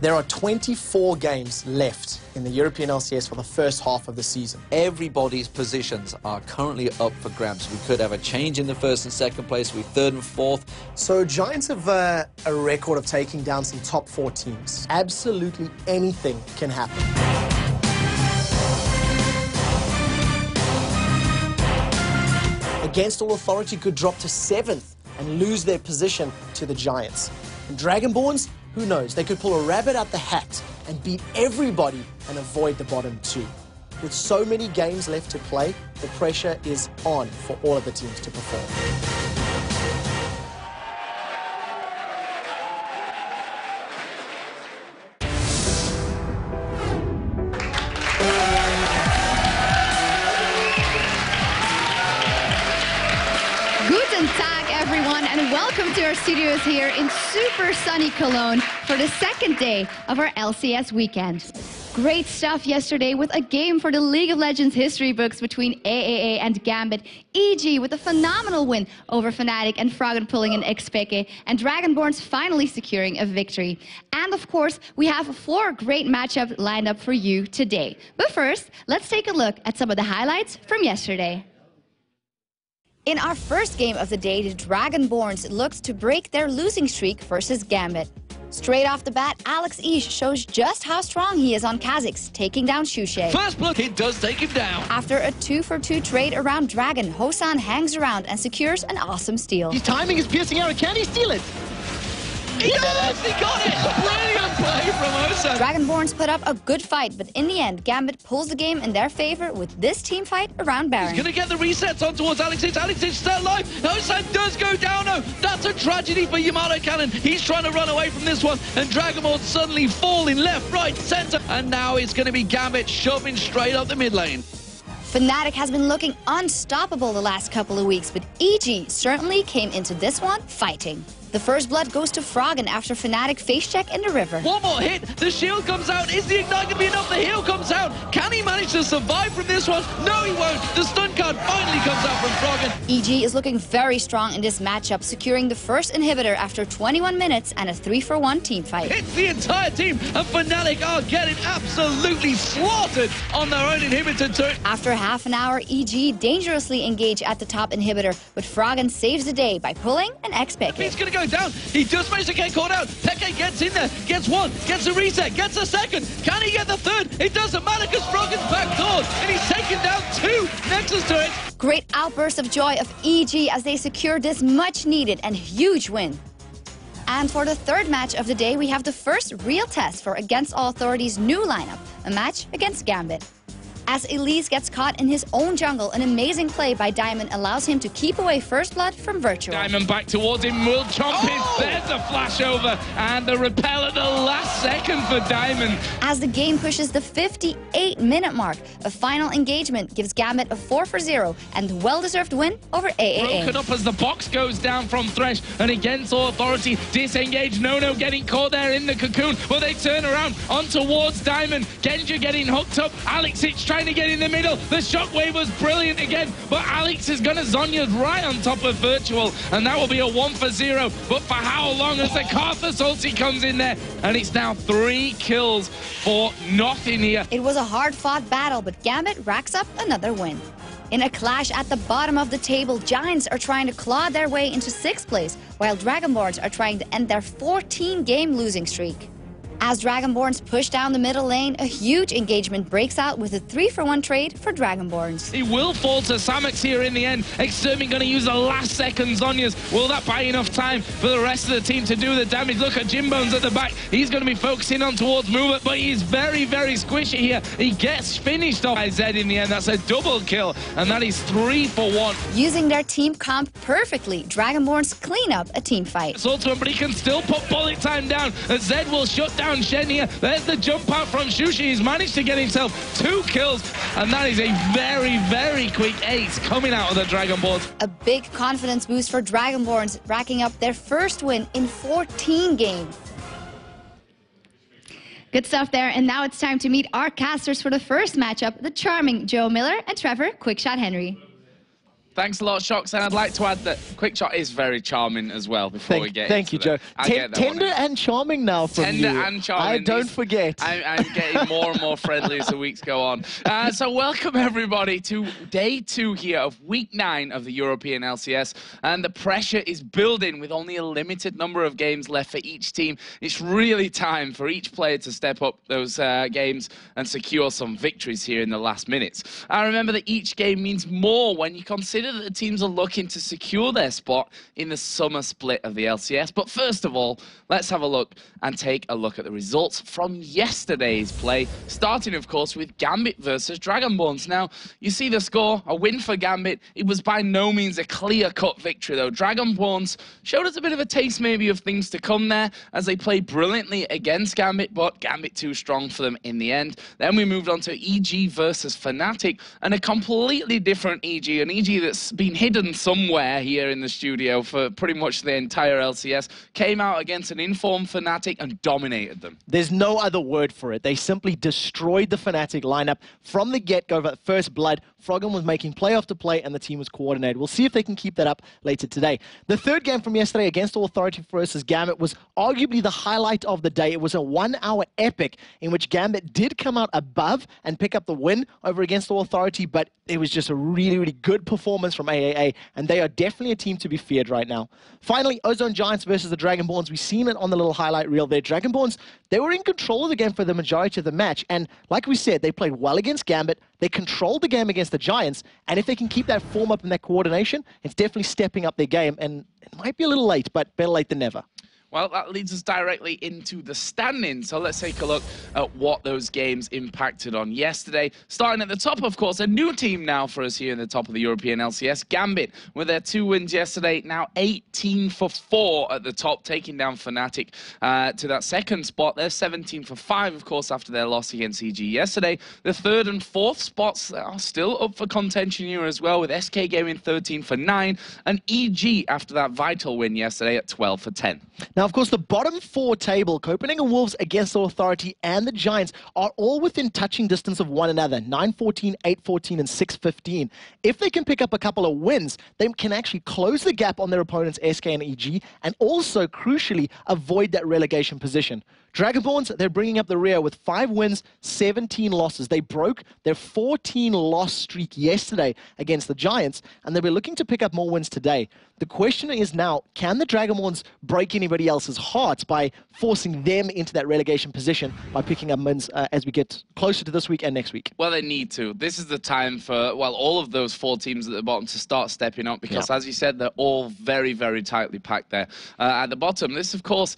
There are 24 games left in the European LCS for the first half of the season. Everybody's positions are currently up for grabs. We could have a change in the first and second place with third and fourth. So Giants have a record of taking down some top 4 teams. Absolutely anything can happen. Against All Authority could drop to 7th and lose their position to the Giants. And Dragonborns, who knows, they could pull a rabbit out the hat and beat everybody and avoid the bottom 2. With so many games left to play, the pressure is on for all of the teams to perform. Guten Tag, everyone, and welcome to our studios here in super sunny Cologne for the second day of our LCS weekend. Great stuff yesterday with a game for the League of Legends history books between AAA and Gambit, EG with a phenomenal win over Fnatic and Froggen pulling in XPK, and Dragonborns finally securing a victory. And of course, we have 4 great matchups lined up for you today. But first, let's take a look at some of the highlights from yesterday. In our first game of the day, the Dragonborns looked to break their losing streak versus Gambit. Straight off the bat, Alex Ish shows just how strong he is on Kha'Zix, taking down Xuche. First blood, it does take him down. After a 2-for-2 trade around Dragon, Hosan hangs around and secures an awesome steal. His timing is piercing arrow. Can he steal it? He does! He got it! Brilliant play from Hosan. Dragonborns put up a good fight, but in the end, Gambit pulls the game in their favor with this team fight around Baron. He's going to get the resets on towards Alex Ish. Alex Ish still alive. Hosan does go down, though. That's a tragedy for Yamato Cannon. He's trying to run away from this one, and Dragonborns suddenly falling left, right, center. And now it's going to be Gambit shoving straight up the mid lane. Fnatic has been looking unstoppable the last couple of weeks, but EG certainly came into this one fighting. The first blood goes to Froggen after Fnatic face check in the river. One more hit, the shield comes out. Is the ignite going to be enough? The heal comes out. Can he manage to survive from this one? No, he won't. The stun card finally comes out from Froggen. EG is looking very strong in this matchup, securing the first inhibitor after 21 minutes and a 3-for-1 team fight. It's the entire team, and Fnatic are getting absolutely slaughtered on their own inhibitor turret. After half an hour, EG dangerously engage at the top inhibitor, but Froggen saves the day by pulling an XPK. He's going to go down. He just managed to get caught out. Peke gets in there, gets one, gets a reset, gets a second. Can he get the third? It doesn't matter because Froggen's backdoored, and he's taken down 2 Nexus turrets. Great outburst of joy of EG as they secure this much needed and huge win. And for the third match of the day, we have the first real test for Against All Authority's new lineup, a match against Gambit. As Elise gets caught in his own jungle, an amazing play by Diamond allows him to keep away First Blood from Virtual. Diamond back towards him, will chomp it. There's a flash over, and the repel at the last second for Diamond. As the game pushes the 58-minute mark, a final engagement gives Gambit a 4-for-0 and well-deserved win over AAA. Broken up as the box goes down from Thresh, and Against All Authority disengaged. No getting caught there in the cocoon, but they turn around on towards Diamond. Genja getting hooked up. Alex Ish trying to get in the middle. The shockwave was brilliant again, but Alex is going to Zhonya's right on top of Virtual, and that will be a 1-for-0. But for how long as the Karthus ulti comes in there, and it's now 3 kills for nothing here. It was a hard-fought battle, but Gambit racks up another win. In a clash at the bottom of the table, Giants are trying to claw their way into 6th place, while Dragonborns are trying to end their 14-game losing streak. As Dragonborns push down the middle lane, a huge engagement breaks out with a 3-for-1 trade for Dragonborns. He will fall to Samex here in the end. Extermin going to use the last second Zhonya's. Will that buy enough time for the rest of the team to do the damage? Look at Jimbones at the back. He's going to be focusing on towards movement, but he's very squishy here. He gets finished off by Zed in the end. That's a double kill, and that is 3-for-1. Using their team comp perfectly, Dragonborns clean up a team fight. It's ultimate, but he can still put bullet time down, and Zed will shut down Shen here. There's the jump out from Xuche. He's managed to get himself 2 kills, and that is a very quick ace coming out of the Dragonborns. A big confidence boost for Dragonborns, racking up their first win in 14 games. Good stuff there, and now it's time to meet our casters for the first matchup, the charming Joe Miller and Trevor Quickshot Henry. Thanks a lot, Shocks. And I'd like to add that Quickshot is very charming as well before we get Thank you, Joe. Tender and charming now from you. Tender and charming. Don't forget. I'm getting more and more friendly as the weeks go on. So welcome, everybody, to day 2 here of week 9 of the European LCS. And the pressure is building with only a limited number of games left for each team. It's really time for each player to step up those games and secure some victories here in the last minutes. I remember that each game means more when you consider that the teams are looking to secure their spot in the summer split of the LCS. But first of all, let's have a look and take a look at the results from yesterday's play, starting, of course, with Gambit versus Dragonborns. Now, you see the score, a win for Gambit. It was by no means a clear-cut victory, though. Dragonborns showed us a bit of a taste, maybe, of things to come there, as they played brilliantly against Gambit, but Gambit too strong for them in the end. Then we moved on to EG versus Fnatic, and a completely different EG, an EG that's been hidden somewhere here in the studio for pretty much the entire LCS, came out against an informed Fnatic and dominated them. There's no other word for it. They simply destroyed the Fnatic lineup from the get-go. At first blood, Froggen was making play after play, and the team was coordinated. We'll see if they can keep that up later today. The third game from yesterday against Authority versus Gambit was arguably the highlight of the day. It was a 1-hour epic in which Gambit did come out above and pick up the win over against Authority, but it was just a really, really good performance from AAA, and they are definitely a team to be feared right now. Finally, Ozone Giants versus the Dragonborns. We've seen it on the little highlight reel there. Dragonborns, they were in control of the game for the majority of the match, and like we said, they played well against Gambit. They controlled the game against the Giants, and if they can keep that form up and that coordination, it's definitely stepping up their game, and it might be a little late, but better late than never. Well, that leads us directly into the standings. So let's take a look at what those games impacted on yesterday. Starting at the top, of course, a new team now for us here in the top of the European LCS. Gambit, with their 2 wins yesterday, now 18 for 4 at the top, taking down Fnatic to that second spot. They're 17 for 5, of course, after their loss against EG yesterday. The 3rd and 4th spots are still up for contention here as well, with SK Gaming 13 for 9, and EG after that vital win yesterday at 12 for 10. Now, of course, the bottom 4 table, Copenhagen Wolves against the Authority and the Giants, are all within touching distance of one another, 9-14, 8-14, and 6-15. If they can pick up a couple of wins, they can actually close the gap on their opponents, SK and EG, and also, crucially, avoid that relegation position. Dragonborns, they're bringing up the rear with 5 wins, 17 losses. They broke their 14-loss streak yesterday against the Giants, and they'll be looking to pick up more wins today. The question is now, can the Dragonborns break anybody else's hearts by forcing them into that relegation position by picking up wins as we get closer to this week and next week? Well, they need to. This is the time for, well, all of those 4 teams at the bottom to start stepping up because, as you said, they're all very, very tightly packed there at the bottom. This, of course,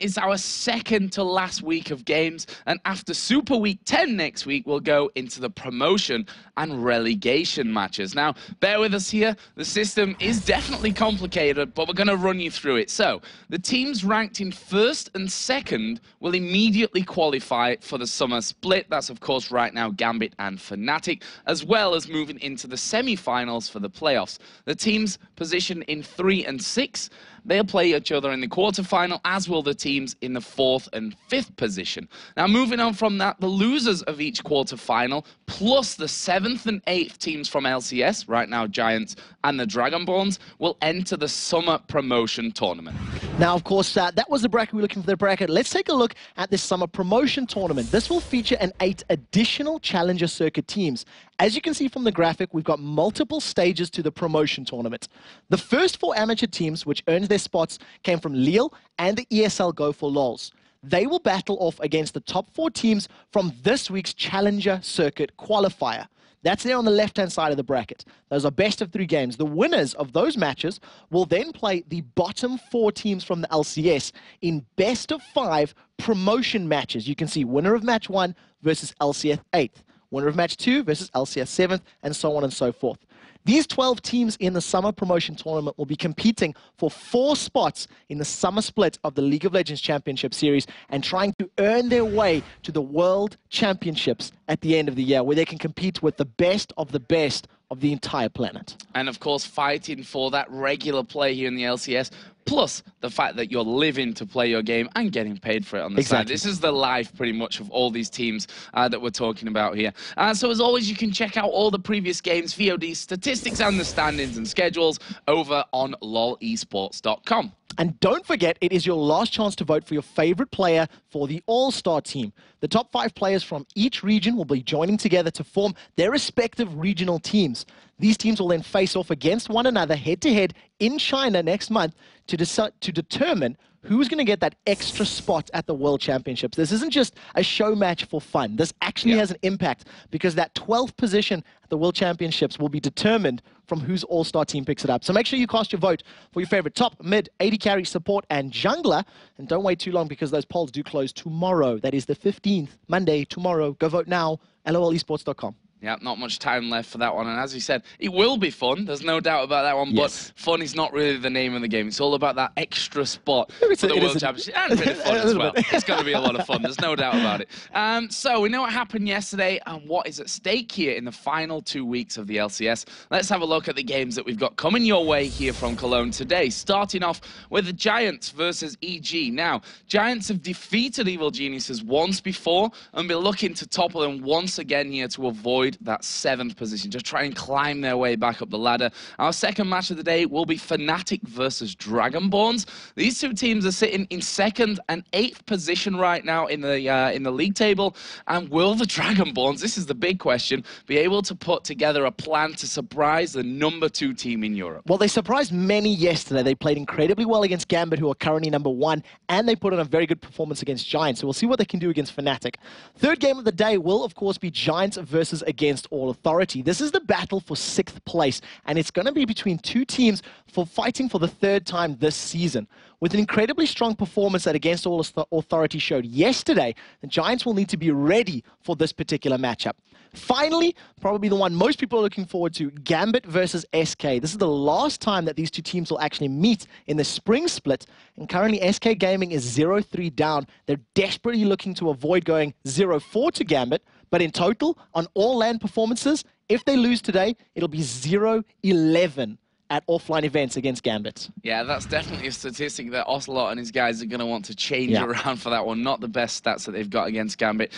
is our second to last week of games, and after Super Week 10 next week, we'll go into the promotion and relegation matches. Now, bear with us here. The system is definitely complicated, but we're going to run you through it. So, the teams ranked in 1st and 2nd will immediately qualify for the summer split. That's, of course, right now Gambit and Fnatic, as well as moving into the semi-finals for the playoffs. The teams positioned in 3 and 6, they'll play each other in the quarterfinal, as will the teams in the 4th and 5th position. Now, moving on from that, the losers of each quarterfinal, plus the 7th and 8th teams from LCS, right now Giants and the Dragonborns, will enter the summer promotion tournament. Now, of course, that was the bracket we were looking for. The bracket. Let's take a look at this summer promotion tournament. This will feature 8 additional Challenger Circuit teams. As you can see from the graphic, we've got multiple stages to the promotion tournament. The first 4 amateur teams, which earned their spots, came from Lille and the ESL Go for Lols. They will battle off against the top 4 teams from this week's Challenger Circuit qualifier. That's there on the left-hand side of the bracket. Those are best of 3 games. The winners of those matches will then play the bottom 4 teams from the LCS in best of 5 promotion matches. You can see winner of match 1 versus LCS 8th, winner of match 2 versus LCS 7th, and so on and so forth. These 12 teams in the summer promotion tournament will be competing for 4 spots in the summer split of the League of Legends Championship Series and trying to earn their way to the World Championships at the end of the year, where they can compete with the best of the best of the entire planet. And of course, fighting for that regular play here in the LCS, plus the fact that you're living to play your game and getting paid for it on the side. This is the life, pretty much, of all these teams that we're talking about here. So as always, you can check out all the previous games, VOD statistics, and the standings and schedules over on lolesports.com. And don't forget, it is your last chance to vote for your favorite player for the All-Star team. The top 5 players from each region will be joining together to form their respective regional teams. These teams will then face off against one another head-to-head in China next month to determine who's going to get that extra spot at the World Championships. This isn't just a show match for fun. This actually has an impact, because that 12th position at the World Championships will be determined from whose All-Star team picks it up. So make sure you cast your vote for your favorite top, mid, AD carry, support, and jungler. And don't wait too long, because those polls do close tomorrow. That is the 15th, Monday, tomorrow. Go vote now, lolesports.com. Yeah, not much time left for that one. And as you said, it will be fun. There's no doubt about that one. Yes. But fun is not really the name of the game. It's all about that extra spot for the World Championship. And a bit of fun as well. It's going to be a lot of fun. There's no doubt about it. So we know what happened yesterday and what is at stake here in the final 2 weeks of the LCS. Let's have a look at the games that we've got coming your way here from Cologne today. Starting off with the Giants versus EG. Now, Giants have defeated Evil Geniuses once before and be looking to topple them once again here to avoid that 7th position, just try and climb their way back up the ladder. Our second match of the day will be Fnatic versus Dragonborns. These two teams are sitting in 2nd and 8th position right now in the league table. And will the Dragonborns, this is the big question, be able to put together a plan to surprise the number 2 team in Europe? Well, they surprised many yesterday. They played incredibly well against Gambit, who are currently number 1, and they put on a very good performance against Giants. So we'll see what they can do against Fnatic. Third game of the day will, of course, be Giants versus against All Authority. This is the battle for 6th place, and it's going to be between 2 teams for fighting for the 3rd time this season. With an incredibly strong performance that Against All Authority showed yesterday, the Giants will need to be ready for this particular matchup. Finally, probably the one most people are looking forward to, Gambit versus SK. This is the last time that these two teams will actually meet in the spring split, and currently SK Gaming is 0-3 down. They're desperately looking to avoid going 0-4 to Gambit, but in total, on all LAN performances, if they lose today, it'll be 0-11 at offline events against Gambit. Yeah, that's definitely a statistic that Ocelot and his guys are going to want to change around for that one. Not the best stats that they've got against Gambit.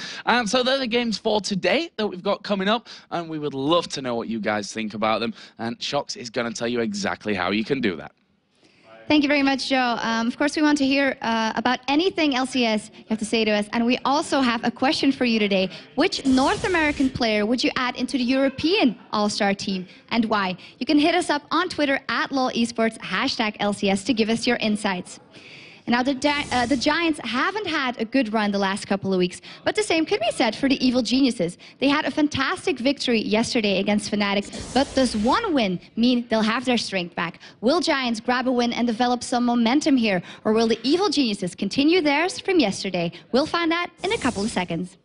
So they're the games for today that we've got coming up, and we would love to know what you guys think about them. And Shox is going to tell you exactly how you can do that. Thank you very much, Joe. Of course, we want to hear about anything LCS you have to say to us. And we also have a question for you today. Which North American player would you add into the European All-Star team, and why? You can hit us up on Twitter at LOLesports, #LCS, to give us your insights. And now the Giants haven't had a good run the last couple of weeks, but the same could be said for the Evil Geniuses. They had a fantastic victory yesterday against Fnatic, but does one win mean they'll have their strength back? Will Giants grab a win and develop some momentum here, or will the Evil Geniuses continue theirs from yesterday? We'll find out in a couple of seconds.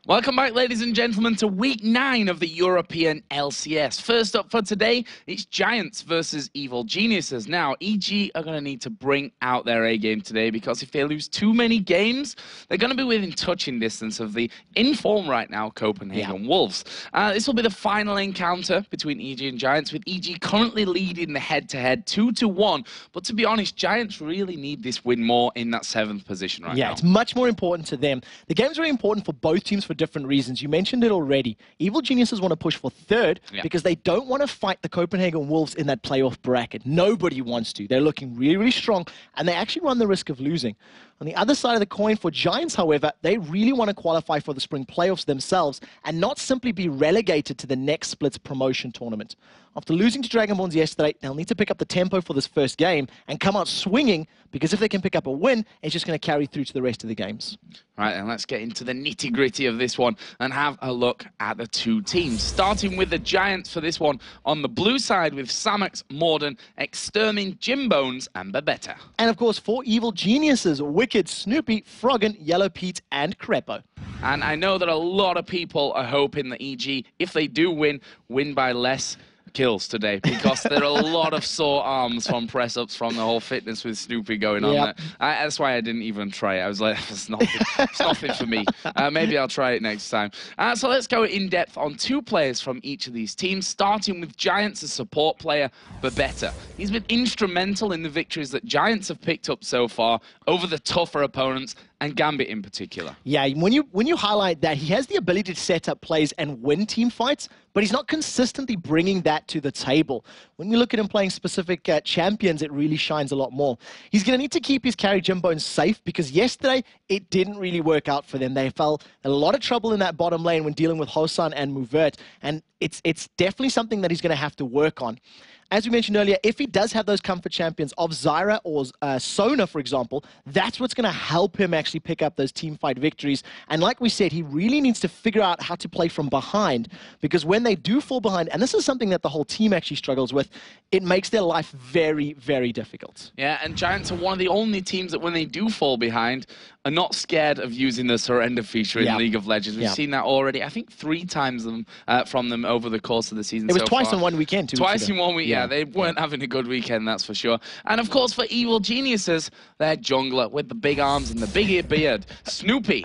Welcome back, ladies and gentlemen, to week 9 of the European LCS. First up for today, it's Giants versus Evil Geniuses. Now, EG are going to need to bring out their A game today, because if they lose too many games, they're going to be within touching distance of the in-form right now Copenhagen Wolves. This will be the final encounter between EG and Giants, with EG currently leading the head-to-head 2-1. But to be honest, Giants really need this win more in that 7th position right now. Yeah, it's much more important to them. The game's very important for both teams for different reasons. You mentioned it already. Evil Geniuses want to push for 3rd because they don't want to fight the Copenhagen Wolves in that playoff bracket. Nobody wants to. They're looking really, really strong, and they actually run the risk of losing. On the other side of the coin for Giants, however, they really want to qualify for the spring playoffs themselves and not simply be relegated to the next Splits promotion tournament. After losing to Dragonborns yesterday, they'll need to pick up the tempo for this first game and come out swinging, because if they can pick up a win, it's just going to carry through to the rest of the games. Right, and let's get into the nitty-gritty of this one and have a look at the two teams. Starting with the Giants for this one on the blue side with Samax, Morden, Extermin, Jimbones, and Babetta. And of course, for Evil Geniuses, Wicked, Snoopy, Froggen, Yellow Pete, and Crepo. And I know that a lot of people are hoping that EG, if they do win by less kills today, because there are a lot of sore arms from press-ups from the whole fitness with Snoopy going on there. That's why I didn't even try it. I was like, it's nothing for me. Maybe I'll try it next time. So let's go in depth on 2 players from each of these teams, starting with Giants' support player, Babetta. He's been instrumental in the victories that Giants have picked up so far over the tougher opponents, and Gambit in particular. Yeah, when you highlight that, he has the ability to set up plays and win team fights, but he's not consistently bringing that to the table. When we look at him playing specific champions, it really shines a lot more. He's going to need to keep his carry Jimbones safe, because yesterday it didn't really work out for them. They fell a lot of trouble in that bottom lane when dealing with Hosan and Muvert, and it's definitely something that he's going to have to work on. As we mentioned earlier, if he does have those comfort champions of Zyra or Sona, for example, that's what's going to help him actually pick up those team fight victories. And like we said, he really needs to figure out how to play from behind, because when they do fall behind, and this is something that the whole team actually struggles with, it makes their life very, very difficult. Yeah, and Giants are one of the only teams that when they do fall behind are not scared of using the surrender feature in League of Legends. We've seen that already, I think 3 times from them over the course of the season. It was twice in one weekend, Twice in 1 week, yeah. They weren't having a good weekend, that's for sure. And of course, for Evil Geniuses, their jungler with the big arms and the big beard, Snoopy.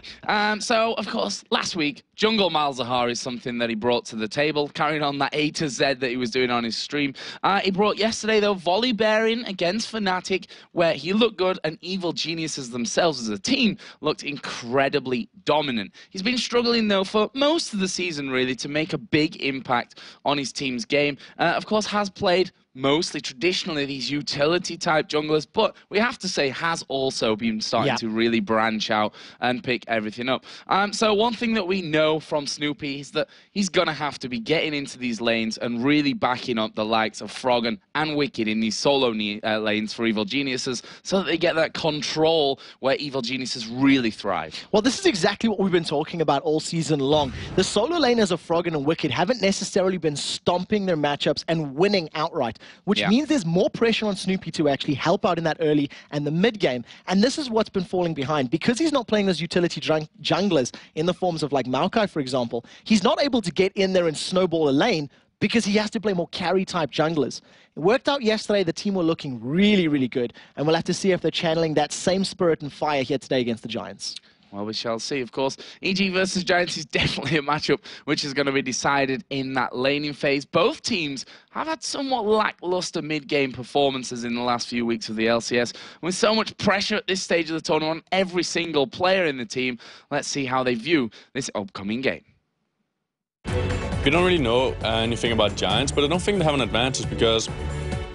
So, of course, last week, Jungle Malzahar is something that he brought to the table, carrying on that A to Z that he was doing on his stream. He brought yesterday, though, Volley Bearing against Fnatic, where he looked good, and Evil Geniuses themselves as a team looked incredibly dominant. He's been struggling, though, for most of the season, really, to make a big impact on his team's game. Of course, has played mostly traditionally these utility type junglers, but we have to say has also been starting to really branch out and pick everything up. So one thing that we know from Snoopy is that he's gonna have to be getting into these lanes and really backing up the likes of Froggen and Wicked in these solo lanes for Evil Geniuses, so that they get that control where Evil Geniuses really thrive. Well, this is exactly what we've been talking about all season long. The solo laners of Froggen and Wicked haven't necessarily been stomping their matchups and winning outright, which means there's more pressure on Snoopy to actually help out in that early and the mid game. And this is what's been falling behind. Because he's not playing those utility junglers in the forms of like Maokai, for example, he's not able to get in there and snowball a lane, because he has to play more carry-type junglers. It worked out yesterday. The team were looking really, really good, and we'll have to see if they're channeling that same spirit and fire here today against the Giants. Well, we shall see. Of course, EG versus Giants is definitely a matchup which is going to be decided in that laning phase. Both teams have had somewhat lackluster mid-game performances in the last few weeks of the LCS. With so much pressure at this stage of the tournament on every single player in the team, let's see how they view this upcoming game. We don't really know anything about Giants, but I don't think they have an advantage, because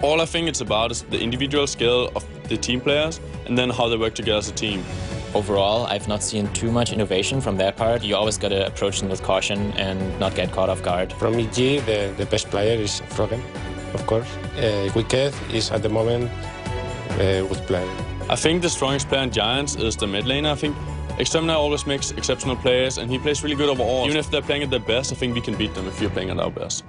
all I think it's about is the individual skill of the team players and then how they work together as a team. Overall, I've not seen too much innovation from their part. You always got to approach them with caution and not get caught off guard. From EG, the best player is Froggen, of course. Wicked is at the moment good player. I think the strongest player in Giants is the mid laner. I think Extermin always makes exceptional players, and he plays really good overall. Even if they're playing at their best, I think we can beat them if we're playing at our best.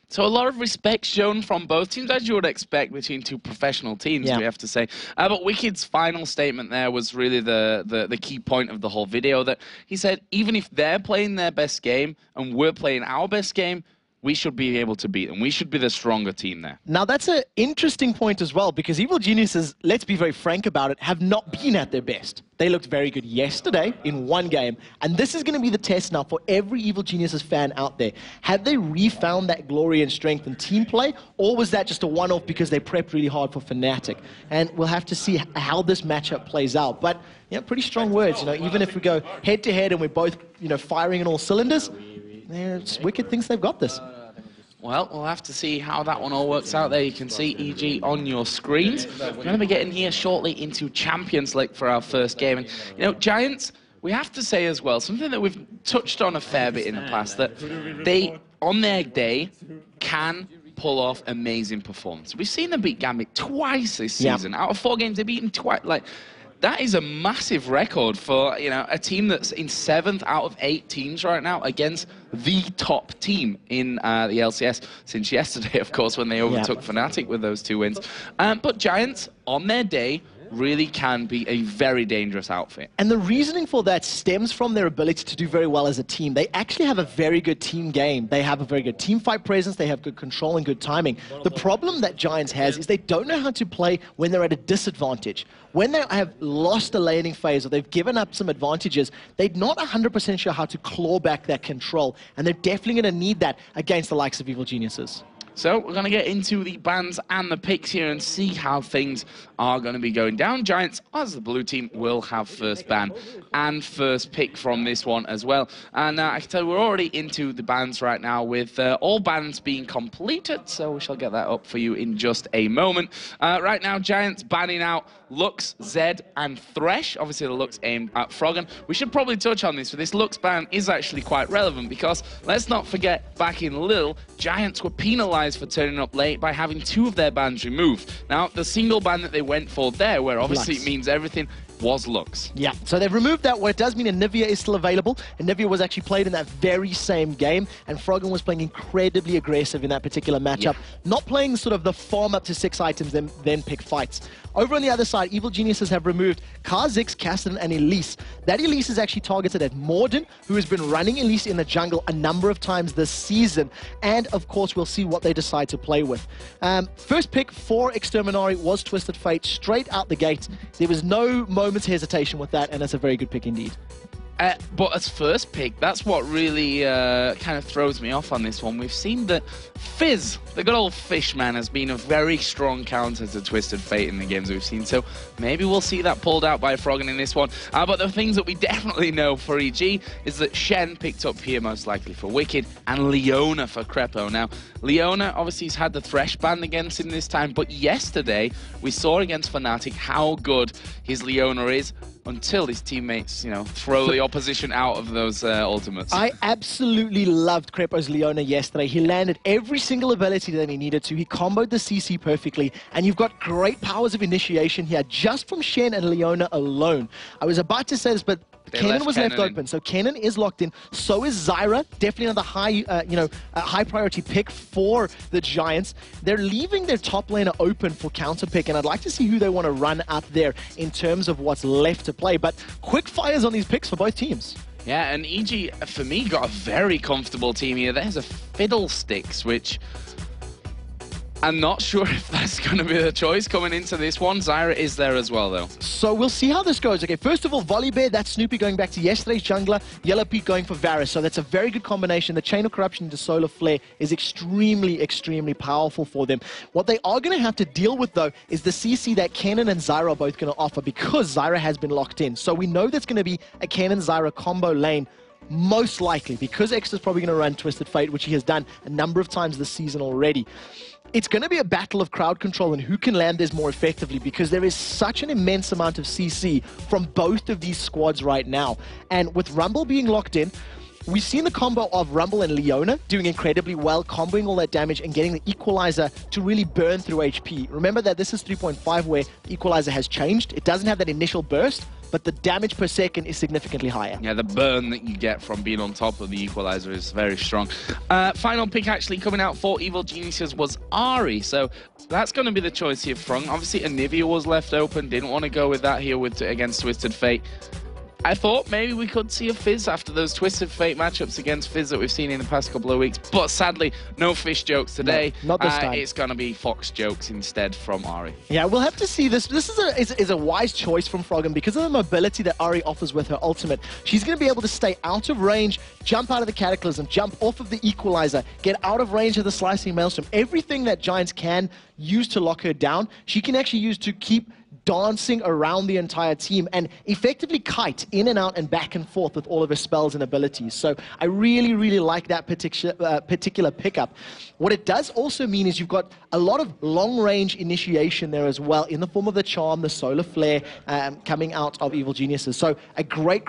So a lot of respect shown from both teams, as you would expect between two professional teams, we have to say. But Wicked's final statement there was really the key point of the whole video, that he said, even if they're playing their best game and we're playing our best game, we should be able to beat them. We should be the stronger team there. Now, that's an interesting point as well, because Evil Geniuses, let's be very frank about it, have not been at their best. They looked very good yesterday in one game, and this is going to be the test now for every Evil Geniuses fan out there. Have they refound that glory and strength in team play, or was that just a one-off because they prepped really hard for Fnatic? And we'll have to see how this matchup plays out. But, yeah, pretty strong words. You know, even if we go head-to-head and we're both, you know, firing in all cylinders, Wicked thinks they've got this. Well, we'll have to see how that one all works out. There you can see EG on your screens. We're going to be getting here shortly into Champions League for our first game. And, you know, Giants, we have to say as well, something that we've touched on a fair bit in the past, that they, on their day, can pull off amazing performance. We've seen them beat Gambit twice this season. Out of 4 games, they've beaten twice. Like, that is a massive record for, you know, a team that's in 7th out of 8 teams right now against the top team in the LCS since yesterday, of course, when they overtook Fnatic with those 2 wins. But Giants, on their day, really can be a very dangerous outfit. And the reasoning for that stems from their ability to do very well as a team. They actually have a very good team game. They have a very good team fight presence. They have good control and good timing. The problem that Giants has is they don't know how to play when they're at a disadvantage. When they have lost a laning phase or they've given up some advantages, they're not 100% sure how to claw back that control. And they're definitely going to need that against the likes of Evil Geniuses. So we're going to get into the bans and the picks here and see how things are going to be going down. Giants, as the blue team, will have first ban and first pick from this one as well. And I can tell you we're already into the bans right now with all bans being completed. So we shall get that up for you in just a moment. Right now, Giants banning out Lux, Zed, and Thresh. Obviously, the Lux aimed at Froggen. We should probably touch on this, for this Lux ban is actually quite relevant because let's not forget, back in Lille, Giants were penalized for turning up late by having 2 of their bans removed. Now, the single ban that they went for there, where obviously it means everything, was Lux. Yeah, so they've removed that. What it does mean Anivia is still available. Anivia was actually played in that very same game, and Froggen was playing incredibly aggressive in that particular matchup, not playing sort of the farm up to 6 items, then pick fights. Over on the other side, Evil Geniuses have removed Kha'Zix, Cassidy, and Elise. That Elise is actually targeted at Morden, who has been running Elise in the jungle a number of times this season. And, of course, we'll see what they decide to play with. First pick for Exterminari was Twisted Fate straight out the gate. There was no moment's hesitation with that, and it's a very good pick indeed. But as first pick, that's what really kind of throws me off on this one. We've seen that Fizz, the good old Fishman, has been a very strong counter to Twisted Fate in the games we've seen. So maybe we'll see that pulled out by Froggen in this one. But the things that we definitely know for EG is that Shen picked up here most likely for Wicked and Leona for Crepo. Now, Leona obviously has had the Thresh banned against him this time, but yesterday we saw against Fnatic how good his Leona is, until his teammates, you know, throw the opposition out of those ultimates. I absolutely loved Crepo's Leona yesterday. He landed every single ability that he needed to. He comboed the CC perfectly, and you've got great powers of initiation here just from Shen and Leona alone. I was about to say this, but Kennen was left open, so Kennen is locked in. So is Zyra, definitely another high, high priority pick for the Giants. They're leaving their top laner open for counter pick, and I'd like to see who they want to run up there in terms of what's left to play. But quick fires on these picks for both teams. Yeah, and EG, for me, got a very comfortable team here. There's a Fiddlesticks, which I'm not sure if that's going to be the choice coming into this one. Zyra is there as well, though. So we'll see how this goes. Okay, first of all, Volibear, that's Snoopy going back to yesterday's jungler. Yellow Pete going for Varus. So that's a very good combination. The Chain of Corruption into Solar Flare is extremely, extremely powerful for them. What they are going to have to deal with, though, is the CC that Kennen and Zyra are both going to offer, because Zyra has been locked in. So we know that's going to be a Kennen-Zyra combo lane, most likely, because X is probably going to run Twisted Fate, which he has done a number of times this season already. It's going to be a battle of crowd control and who can land this more effectively, because there is such an immense amount of CC from both of these squads right now. And with Rumble being locked in, we've seen the combo of Rumble and Leona doing incredibly well, comboing all that damage and getting the Equalizer to really burn through HP. Remember that this is 3.5 where the Equalizer has changed. It doesn't have that initial burst, but the damage per second is significantly higher. Yeah, the burn that you get from being on top of the equalizer is very strong. Final pick actually coming out for Evil Geniuses was Ari, so that's going to be the choice here. Front, obviously Anivia was left open, didn't want to go with that here against Twisted Fate. I thought maybe we could see a Fizz after those Twisted Fate matchups against Fizz that we've seen in the past couple of weeks, but sadly, no Fish jokes today. No, not this time. It's going to be Fox jokes instead from Ari. Yeah, we'll have to see this. This is a wise choice from Froggen because of the mobility that Ari offers with her ultimate. She's going to be able to stay out of range, jump out of the Cataclysm, jump off of the Equalizer, get out of range of the Slicing Maelstrom. Everything that Giants can use to lock her down, she can actually use to keep dancing around the entire team and effectively kite in and out and back and forth with all of her spells and abilities. So I really, really like that particular pickup. What it does also mean is you've got a lot of long-range initiation there as well in the form of the Charm, the Solar Flare coming out of Evil Geniuses. So a great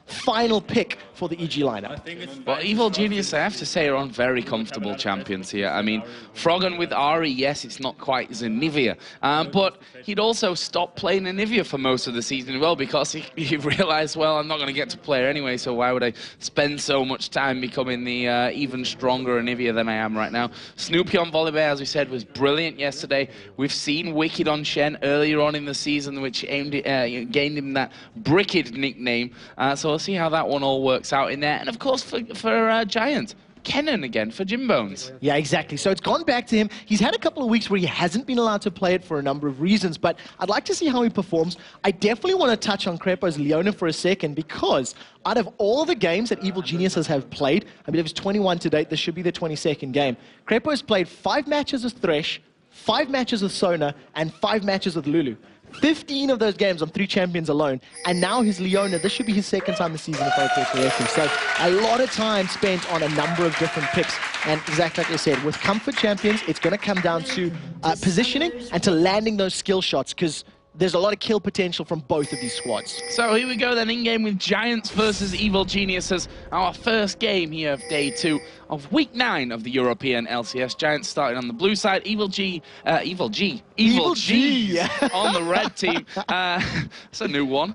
final pick for the EG lineup. Well, Evil Genius, I have to say, are on very comfortable champions here. I mean, Froggen with Ari, yes, it's not quite as Anivia, but he'd also stopped playing Anivia for most of the season as well because he realized, well, I'm not going to get to play her anyway, so why would I spend so much time becoming the even stronger Anivia than I am right now. Snoopy on Volibear, as we said, was brilliant yesterday. We've seen Wicked on Shen earlier on in the season, which gained him that Bricked nickname, so we'll see how that one all works out in there. And of course, for Giant, Kennen again for Jim Bones. Yeah, exactly. So it's gone back to him. He's had a couple of weeks where he hasn't been allowed to play it for a number of reasons, but I'd like to see how he performs. I definitely want to touch on Crepo's Leona for a second because out of all the games that Evil Geniuses have played, I believe it's 21 to date, this should be the 22nd game, Crepo has played 5 matches with Thresh, 5 matches with Sona, and 5 matches with Lulu. 15 of those games on 3 champions alone, and now his Leona, this should be his second time this season if I recall correctly. So a lot of time spent on a number of different picks, and exactly like I said, with comfort champions, it's going to come down to positioning and to landing those skill shots, because there's a lot of kill potential from both of these squads. So here we go then, in-game with Giants versus Evil Geniuses. Our first game here of day 2 of week 9 of the European LCS. Giants starting on the blue side, Evil G on the red team. That's a new one.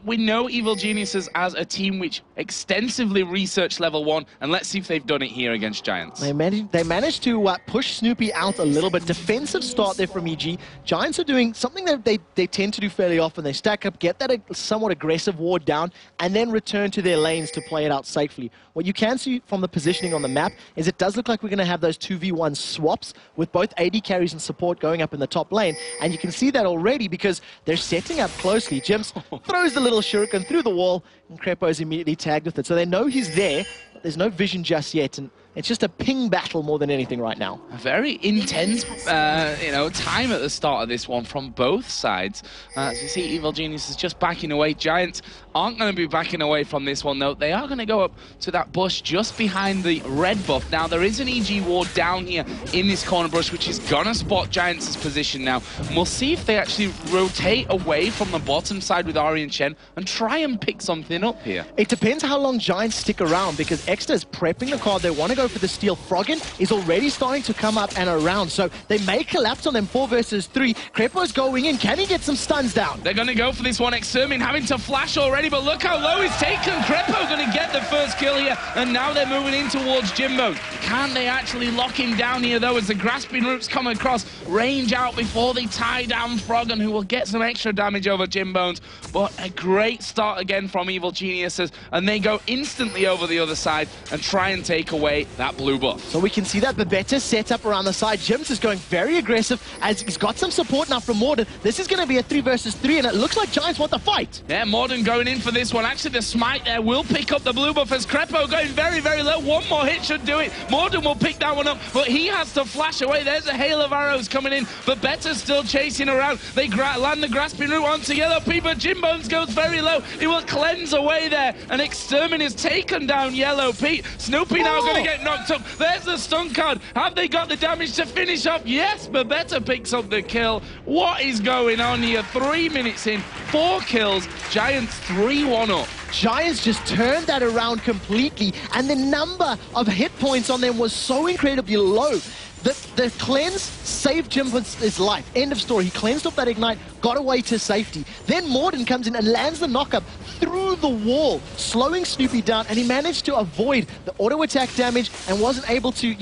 We know Evil Geniuses as a team which extensively researched level 1, and let's see if they've done it here against Giants. They managed to push Snoopy out a little bit. Defensive start there from EG. Giants are doing something that they tend to do fairly often. They stack up, get that somewhat aggressive ward down, and then return to their lanes to play it out safely. What you can see from the positioning on the map is it does look like we're going to have those 2v1 swaps with both AD carries and support going up in the top lane, and you can see that already because they're setting up closely. Jims throws the little shuriken through the wall, and Crepo is immediately tagged with it. So they know he's there, but there's no vision just yet, and it's just a ping battle more than anything right now. A very intense, time at the start of this one from both sides. As you see, Evil Genius is just backing away. Giants aren't going to be backing away from this one, though. They are going to go up to that bush just behind the red buff. Now, there is an EG ward down here in this corner bush, which is going to spot Giants' position now. And we'll see if they actually rotate away from the bottom side with Ari and Shen and try and pick something up here. It depends how long Giants stick around, because Exeter is prepping the card. They want to go for the steal. Froggen is already starting to come up and around, so they may collapse on them 4 versus 3. Crepo's going in. Can he get some stuns down? They're going to go for this one. Extermin having to flash already, but look how low he's taken. Crepo going to get the first kill here, and now they're moving in towards Jimbo. Can they actually lock him down here, though, as the grasping roots come across, range out before they tie down Froggen, who will get some extra damage over Jimbones. But a great start again from Evil Geniuses, and they go instantly over the other side and try and take away that blue buff. So we can see that Babetta set up around the side. Jims is going very aggressive as he's got some support now from Morden. This is going to be a 3 versus 3, and it looks like Giants want the fight. Yeah, Morden going in for this one. Actually, the smite there will pick up the blue buff as Crepo going very, very low. One more hit should do it. Morden will pick that one up, but he has to flash away. There's a hail of arrows coming in. Babetta's still chasing around. They land the grasping root onto Yellow Pete, but Jim Bones goes very low. He will cleanse away there, and Extermin is taken down Yellow Pete. Snoopy now going to get knocked up. There's the stun card. Have they got the damage to finish up? Yes, Babetta picks up the kill. What is going on here? 3 minutes in, 4 kills. Giants 3-1 up. Giants just turned that around completely, and the number of hit points on them was so incredibly low. The cleanse saved Jimbo's life. End of story. He cleansed off that ignite, got away to safety. Then Morden comes in and lands the knockup through the wall, slowing Snoopy down, and he managed to avoid the auto attack damage and wasn't able to,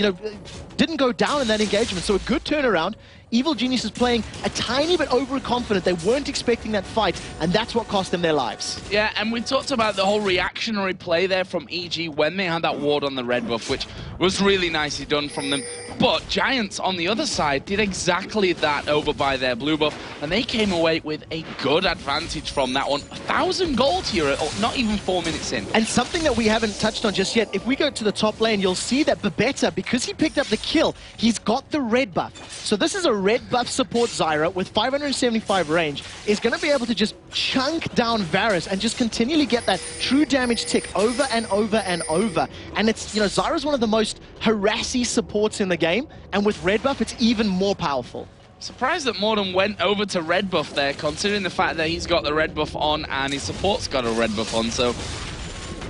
didn't go down in that engagement. So a good turnaround. Evil Genius is playing a tiny bit overconfident. They weren't expecting that fight, and that's what cost them their lives. Yeah, and we talked about the whole reactionary play there from EG when they had that ward on the red buff, which was really nicely done from them. But Giants, on the other side, did exactly that over by their blue buff, and they came away with a good advantage from that one. 1,000 gold here, not even 4 minutes in. And something that we haven't touched on just yet, if we go to the top lane, you'll see that Babetta, because he picked up the kill, he's got the red buff. So this is a red buff support Zyra with 575 range, is going to be able to just chunk down Varus and just continually get that true damage tick over and over and over. And it's, Zyra's one of the most harassy supports in the game, and with red buff, it's even more powerful. Surprised that Morden went over to red buff there, considering the fact that he's got the red buff on and his support's got a red buff on, so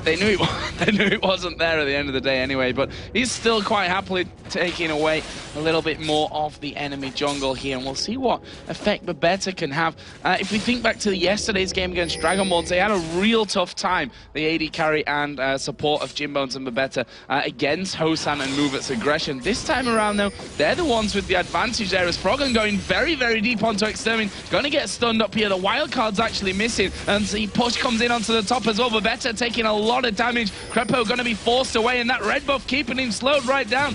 they knew it wasn't there at the end of the day anyway, but he's still quite happily taking away a little bit more of the enemy jungle here, and we'll see what effect Babetta can have. If we think back to yesterday's game against Dragonborns, they had a real tough time, the AD carry and support of Jimbones and Babetta against Hosan and Moveit's aggression. This time around, though, they're the ones with the advantage there, as Froggen going very, very deep onto Extermin, going to get stunned up here. The wildcard's actually missing, and the push comes in onto the top as well. Babetta taking a lot of damage. Crepo going to be forced away, and that red buff keeping him slowed right down.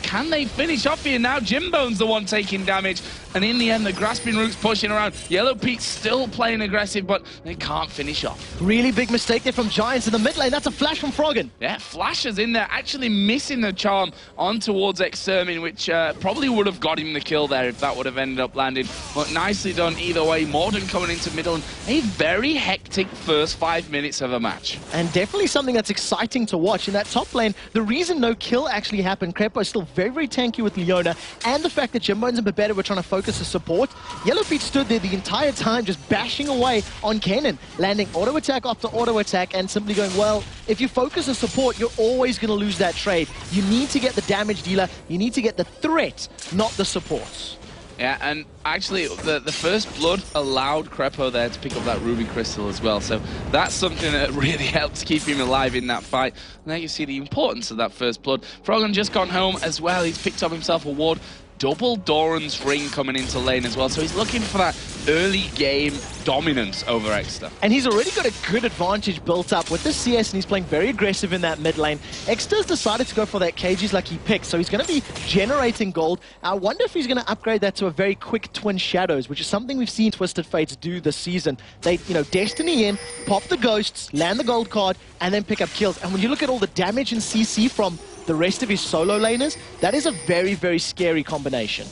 Can they finish off here now? Jimbone's the one taking damage, and in the end, the Grasping Root's pushing around. Yellow Pete's still playing aggressive, but they can't finish off. Really big mistake there from Giants in the mid lane. That's a flash from Froggen. Yeah, flashes in there, actually missing the charm on towards Extermin, which probably would have got him the kill there if that would have ended up landing. But nicely done either way. Morden coming into middle, and a very hectic first 5 minutes of a match. And definitely something that's exciting to watch. In that top lane, the reason no kill actually happened, Crepo is still very, very tanky with Leona, and the fact that Jimbones and Babetta were trying to focus the support. Yellow Pete stood there the entire time just bashing away on Kennen, landing auto attack after auto attack and simply going, well, if you focus the support, you're always going to lose that trade. You need to get the damage dealer, you need to get the threat, not the support. Yeah, and actually, the first blood allowed Crepo there to pick up that ruby crystal as well, so that's something that really helps keep him alive in that fight. And there you see the importance of that first blood. Froggen just gone home as well. He's picked up himself a ward. Double Doran's ring coming into lane as well, so he's looking for that early game dominance over Exter. And he's already got a good advantage built up with the CS, and he's playing very aggressive in that mid lane. Exter's decided to go for that KG's like he picked, so he's going to be generating gold. I wonder if he's going to upgrade that to a very quick Twin Shadows, which is something we've seen Twisted Fates do this season. They, Destiny in, pop the ghosts, land the gold card, and then pick up kills. And when you look at all the damage and CC from the rest of his solo laners, that is a very, very scary combination.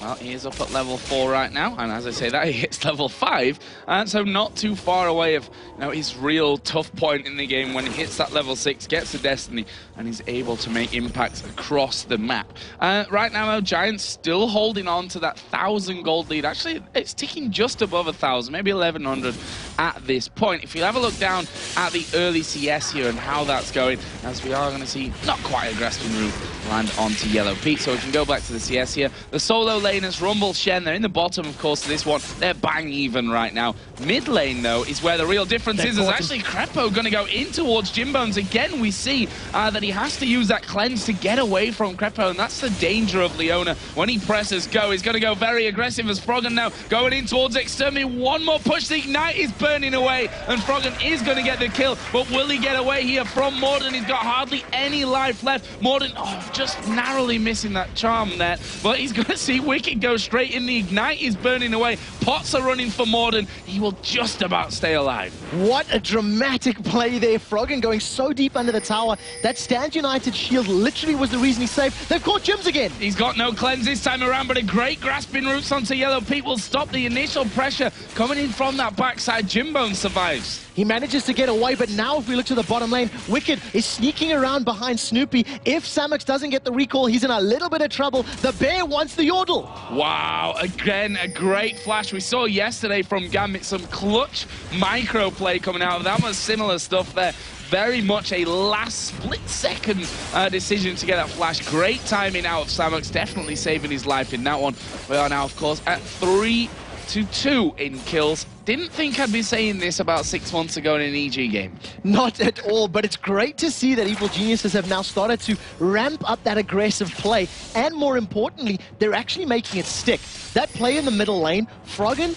Well, he is up at level 4 right now, and as I say that, he hits level 5, and so not too far away of his real tough point in the game when he hits that level 6, gets the Destiny, and he's able to make impacts across the map. Right now, though, Giants still holding on to that 1,000 gold lead. Actually, it's ticking just above 1,000, maybe 1,100 at this point. If you have a look down at the early CS here and how that's going, as we are going to see not quite a Grasping Root land onto Yellow Pete. So we can go back to the CS here. The solo laners, Rumble, Shen, they're in the bottom, of course, of this one. They're bang even right now. Mid lane, though, is where the real difference is. There's actually Crepo going to go in towards Jimbones. Again, we see that he has to use that cleanse to get away from Crepo, and that's the danger of Leona. When he presses go, he's going to go very aggressive as Froggen now going in towards Extermin. One more push, the Ignite is burning away, and Froggen is going to get the kill, but will he get away here from Morden? He's got hardly any life left. Morden, just narrowly missing that charm there, but he's going to see Wicked go straight in. The Ignite is burning away. Pots are running for Morden. He will just about stay alive. What a dramatic play there. Froggen going so deep under the tower. That Stand United shield literally was the reason he saved. They've caught Jims again. He's got no cleanse this time around, but a great Grasping Roots onto Yellow Pete will stop the initial pressure coming in from that backside. Jimbone survives. He manages to get away, but now if we look to the bottom lane, Wicked is sneaking around behind Snoopy. If Samux doesn't get the recall, he's in a little bit of trouble. The bear wants the yodel. Wow, again, a great flash. We saw yesterday from Gambit some clutch micro play coming out of that. Was similar stuff there. very much a last split-second decision to get that flash. Great timing out of Samox, definitely saving his life in that one. We are now, of course, at 3-2 in kills. Didn't think I'd be saying this about 6 months ago in an EG game. Not at all, but it's great to see that Evil Geniuses have now started to ramp up that aggressive play, and more importantly, they're actually making it stick. That play in the middle lane, Froggen,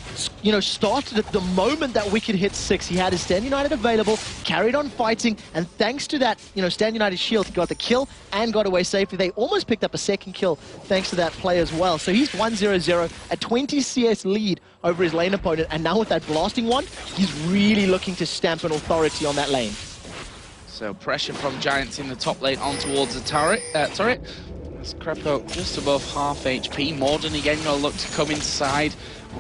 started at the moment that Wicked hit 6. He had his Stand United available, carried on fighting, and thanks to that, Stand United shield, he got the kill and got away safely. They almost picked up a second kill thanks to that play as well. So he's 1-0-0, a 20 CS lead over his lane opponent, and now with that blasting one, he's really looking to stamp an authority on that lane. So pressure from Giants in the top lane on towards the turret. That's Crepo just above half HP. Morden again going to look to come inside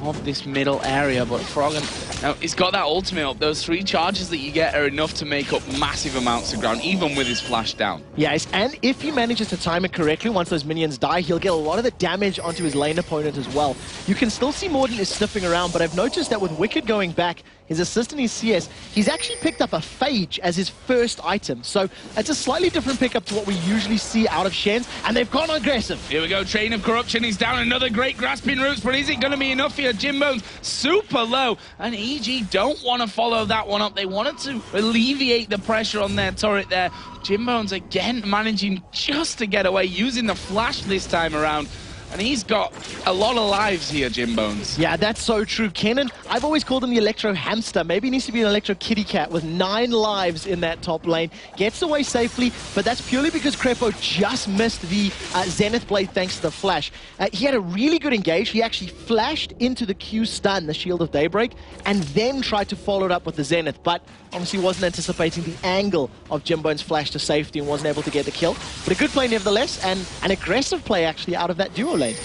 of this middle area, but Froggen, now he's got that ultimate up. Those 3 charges that you get are enough to make up massive amounts of ground, even with his flash down. Yes, and if he manages to time it correctly, once those minions die, he'll get a lot of the damage onto his lane opponent as well. You can still see Morden is sniffing around, but I've noticed that with Wicked going back, his assist and his CS, he's actually picked up a Phage as his first item. So it's a slightly different pickup to what we usually see out of Shen's, and they've gone aggressive. Here we go, Train of Corruption. He's down another great grasping roots, but is it going to be enough here? Jimbone's super low, and EG don't want to follow that one up. They wanted to alleviate the pressure on their turret there. Jimbone's again managing just to get away, using the flash this time around. And he's got a lot of lives here, Jimbones. Yeah, that's so true. Kenan, I've always called him the Electro Hamster. Maybe he needs to be an Electro Kitty Cat with 9 lives in that top lane. Gets away safely, but that's purely because Crepo just missed the Zenith Blade thanks to the flash. He had a really good engage. He actually flashed into the Q stun, the Shield of Daybreak, and then tried to follow it up with the Zenith, but obviously wasn't anticipating the angle of Jimbone's flash to safety and wasn't able to get the kill. But a good play nevertheless, and an aggressive play actually out of that duo lane.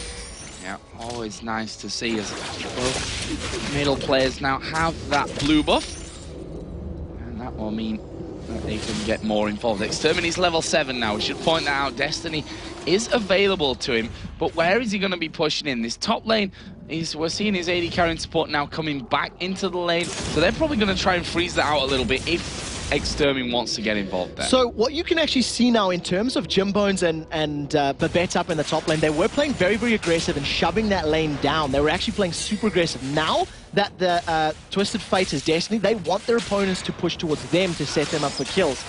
Yeah, always nice to see as both middle players now have that blue buff. And that will mean that they can get more involved. Exterminy's level 7 now. We should point that out. Destiny is available to him, but where is he going to be pushing in? This top lane, we're seeing his AD carrying support now coming back into the lane, so they're probably going to try and freeze that out a little bit if Extermin wants to get involved there. So what you can actually see now in terms of Jimbones and Babette up in the top lane, they were playing very, very aggressive and shoving that lane down. They were actually playing super aggressive. Now that the Twisted Fate is Destiny, they want their opponents to push towards them to set them up for kills.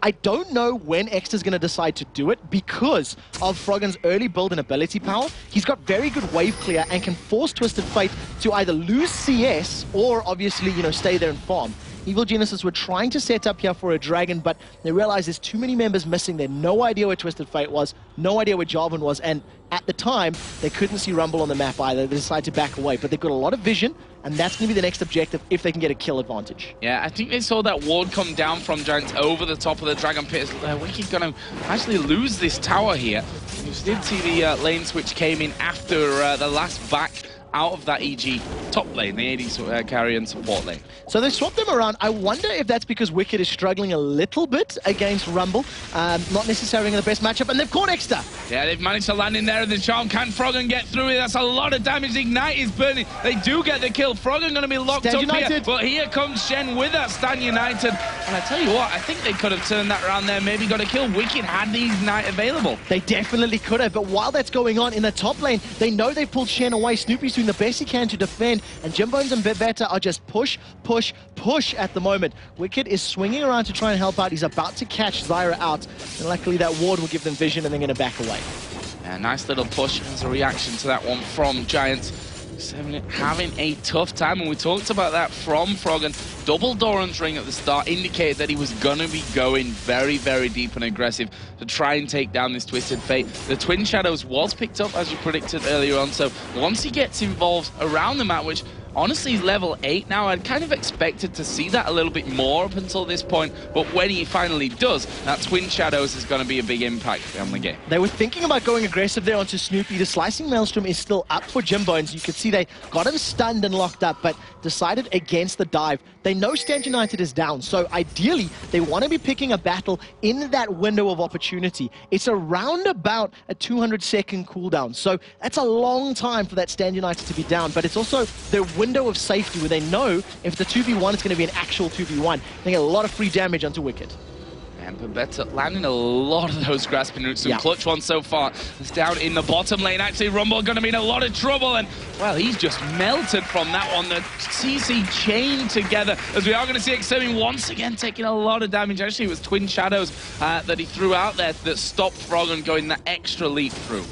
I don't know when Exter's going to decide to do it because of Froggen's early build and ability power. He's got very good wave clear and can force Twisted Fate to either lose CS or obviously, stay there and farm. Evil Geniuses were trying to set up here for a dragon, but they realized there's too many members missing. They had no idea where Twisted Fate was, no idea where Jarvan was, and at the time, they couldn't see Rumble on the map either. They decided to back away, but they've got a lot of vision, and that's going to be the next objective if they can get a kill advantage. Yeah, I think they saw that ward come down from Giants over the top of the Dragon Pit. Wicked going to actually lose this tower here. You did see the lane switch came in after the last back out of that EG top lane, the AD carry and support lane. So they swapped them around. I wonder if that's because Wicked is struggling a little bit against Rumble. Not necessarily in the best matchup, and they've caught Exter. Yeah, they've managed to land in there in the charm. Can Froggen get through it? That's a lot of damage. Ignite is burning. They do get the kill. Froggen going to be locked up here. But here comes Shen with that Stand United. And I tell you what, I think they could have turned that around there, maybe got a kill. Wicked had the Ignite available. They definitely could have, but while that's going on in the top lane, they know they've pulled Shen away. Snoopy's doing the best he can to defend, and Jimbones and Babette are just push at the moment. Wicked is swinging around to try and help out. He's about to catch Zyra out, and luckily that ward will give them vision and they're going to back away. Yeah, nice little push as a reaction to that one from Giants. Having a tough time, and we talked about that from Froggen. Double Doran's ring at the start indicated that he was going to be going very, very deep and aggressive to try and take down this Twisted Fate. The Twin Shadows was picked up, as you predicted earlier on, so once he gets involved around the map, which honestly he's level 8 now, I'd kind of expected to see that a little bit more up until this point, but when he finally does, that Twin Shadows is going to be a big impact on the game. They were thinking about going aggressive there onto Snoopy. The Slicing Maelstrom is still up for Jimbones. You could see they got him stunned and locked up, but decided against the dive. They know Stand United is down, so ideally they want to be picking a battle in that window of opportunity. It's around about a 200-second cooldown, so that's a long time for that Stand United to be down, but it's also their window of safety where they know if the 2v1 is going to be an actual 2v1. They get a lot of free damage onto Wicked. And Babetta landing a lot of those grasping roots. Some clutch ones so far. It's down in the bottom lane. Actually, Rumble going to be in a lot of trouble. And, well, he's just melted from that one. The CC chained together. As we are going to see Extermin once again taking a lot of damage. Actually, it was Twin Shadows that he threw out there that stopped Froggen going that extra leap through.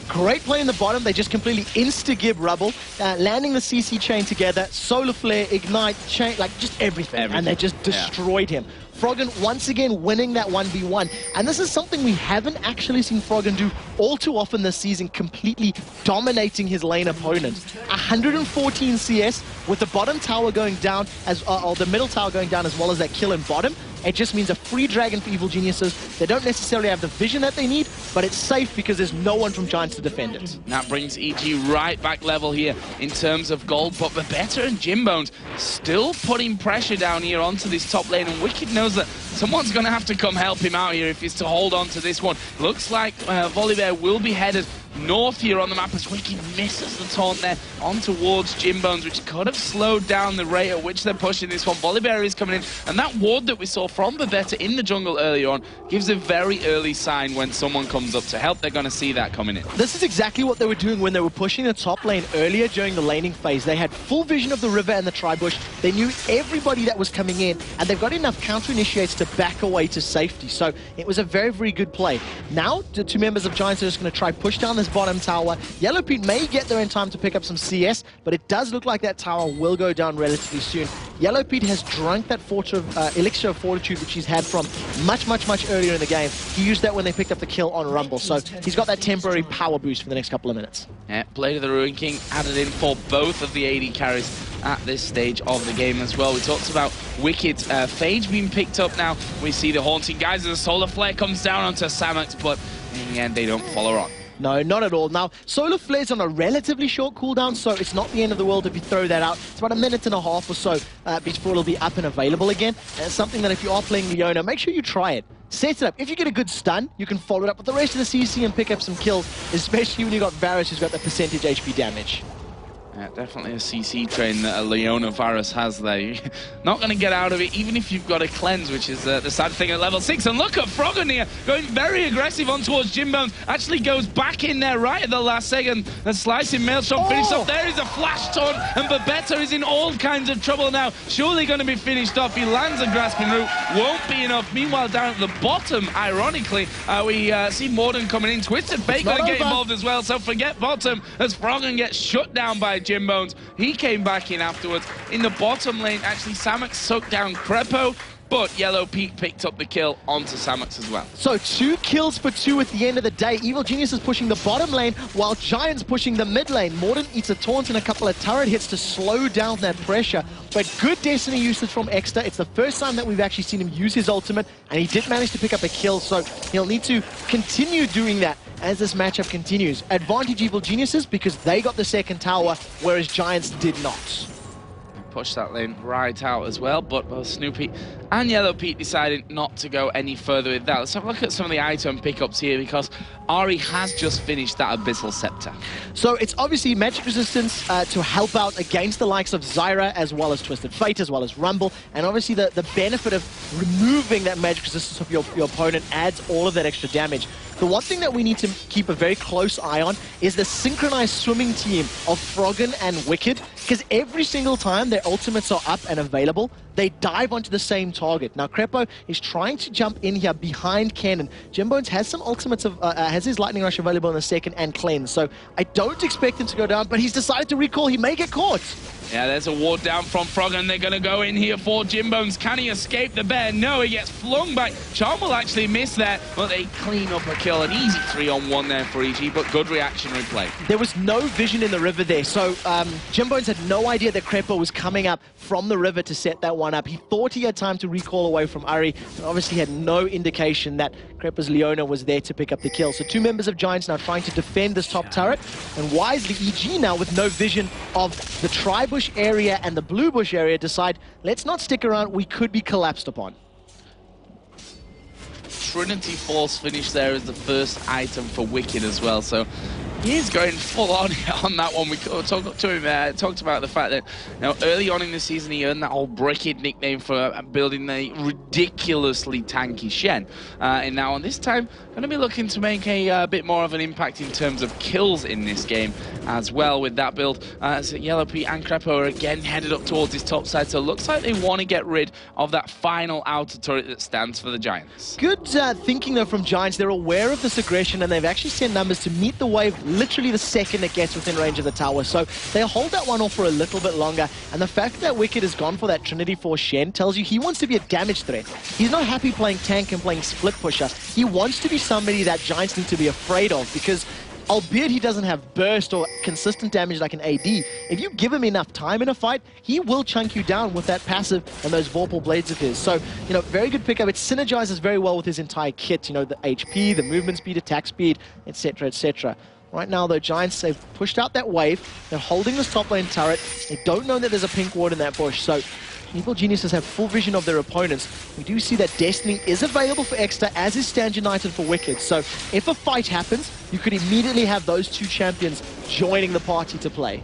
Great play in the bottom. They just completely insta-gib Rubble, landing the CC chain together, Solar Flare, Ignite, chain, like just everything. And they just destroyed him. Froggen once again winning that 1v1. And this is something we haven't actually seen Froggen do all too often this season, completely dominating his lane opponent. 114 CS with the bottom tower going down, or the middle tower going down, as well as that kill in bottom. It just means a free dragon for Evil Geniuses. They don't necessarily have the vision that they need, but it's safe because there's no one from Giants to defend it. That brings EG right back level here in terms of gold, but Babetta and Jimbones still putting pressure down here onto this top lane, and Wicked knows that someone's going to have to come help him out here if he's to hold on to this one. Looks like Volibear will be headed north here on the map as Wicked misses the taunt there on towards Jimbones, which could have slowed down the rate at which they're pushing this one. Volibear is coming in, and that ward that we saw from Babetta in the jungle earlier on gives a very early sign when someone comes up to help. They're going to see that coming in. This is exactly what they were doing when they were pushing the top lane earlier during the laning phase. They had full vision of the river and the tri-bush. They knew everybody that was coming in, and they've got enough counter-initiates to back away to safety. So it was a very, very good play. Now, the two members of Giants are just going to try push down this bottom tower. Yellow Pete may get there in time to pick up some CS, but it does look like that tower will go down relatively soon. Yellow Pete has drunk that elixir of fortitude, which he's had from much earlier in the game. He used that when they picked up the kill on Rumble, so he's got that temporary power boost for the next couple of minutes. Yeah, Blade of the Ruin King added in for both of the AD carries at this stage of the game as well. We talked about Wicked. Phage being picked up now. We see the Haunting Guys as a Solar Flare comes down onto Samax, but in the end they don't follow on. No, not at all. Now, Solar Flare's on a relatively short cooldown, so it's not the end of the world if you throw that out. It's about a minute and a half or so before it'll be up and available again. And it's something that if you are playing Leona, make sure you try it. Set it up. If you get a good stun, you can follow it up with the rest of the CC and pick up some kills, especially when you've got Varus who's got the percentage HP damage. Yeah, definitely a CC train that a Leona Varus has there. You're not going to get out of it, even if you've got a cleanse, which is the sad thing at level 6. And look at Froggen here, going very aggressive on towards Jimbones. Actually goes back in there right at the last second. And slicing Maelstrom finished off. There is a flash taunt, and Babetta is in all kinds of trouble now. Surely going to be finished off. He lands a grasping root. Won't be enough. Meanwhile, down at the bottom, ironically, we see Morden coming in. Twisted Fate going to get involved as well. So forget bottom as Froggen gets shut down by Jimbones. He came back in afterwards. In the bottom lane, actually, Samax sucked down Crepo, but Yellow Pete picked up the kill onto Samax as well. So 2 kills for 2 at the end of the day. Evil Genius is pushing the bottom lane, while Giants pushing the mid lane. Morden eats a taunt and a couple of turret hits to slow down that pressure. But good Destiny usage from Exter. It's the first time that we've actually seen him use his ultimate, and he did manage to pick up a kill, so he'll need to continue doing that as this matchup continues. Advantage Evil Geniuses because they got the second tower, whereas Giants did not. Push that lane right out as well, but both Snoopy and Yellow Pete decided not to go any further with that. Let's have a look at some of the item pickups here, because Ari has just finished that Abyssal Scepter. So it's obviously magic resistance to help out against the likes of Zyra, as well as Twisted Fate, as well as Rumble, and obviously the benefit of removing that magic resistance of your opponent adds all of that extra damage. The one thing that we need to keep a very close eye on is the synchronized swimming team of Froggen and Wicked, because every single time their ultimates are up and available, they dive onto the same target. Now, Crepo is trying to jump in here behind Cannon. Jimbones has some ultimates has his Lightning Rush available in the second and Cleanse, so I don't expect him to go down, but he's decided to recall. He may get caught. Yeah, there's a ward down from Froggen. They're going to go in here for Jimbones. Can he escape the bear? No, he gets flung back. Charm will actually miss that, but they clean up a kill. An easy 3-on-1 there for EG, but good reactionary play. There was no vision in the river there, so Jimbones had no idea that Crepo was coming up from the river to set that one up. He thought he had time to recall away from Ari, and obviously had no indication that Crepo's Leona was there to pick up the kill. So 2 members of Giants now trying to defend this top turret, and wisely EG now with no vision of the tri-bush area and the blue bush area decide, let's not stick around, we could be collapsed upon. Trinity Force finish there is the first item for Wicked as well, so He's going full on that one. We talked to him, talked about the fact that early on in the season he earned that whole Brickhead nickname for building the ridiculously tanky Shen. And now on this time, going to be looking to make a bit more of an impact in terms of kills in this game as well with that build. So Yellow Pete and Crepo are again headed up towards his top side, so it looks like they want to get rid of that final outer turret that stands for the Giants. Good thinking though from Giants. They're aware of this aggression and they've actually sent numbers to meet the wave literally the second it gets within range of the tower. So they'll hold that one off for a little bit longer. And the fact that Wicked has gone for that Trinity Force Shen tells you he wants to be a damage threat. He's not happy playing tank and playing split pusher. He wants to be somebody that Giants need to be afraid of, because albeit he doesn't have burst or consistent damage like an AD, if you give him enough time in a fight, he will chunk you down with that passive and those Vorpal blades of his. So, very good pickup. It synergizes very well with his entire kit, the HP, the movement speed, attack speed, etc., etc. Right now, though, Giants, they've pushed out that wave. They're holding this top lane turret. They don't know that there's a pink ward in that bush, so Evil Geniuses have full vision of their opponents. We do see that Destiny is available for Exeter, as is Stand United for Wicked. So if a fight happens, you could immediately have those two champions joining the party to play.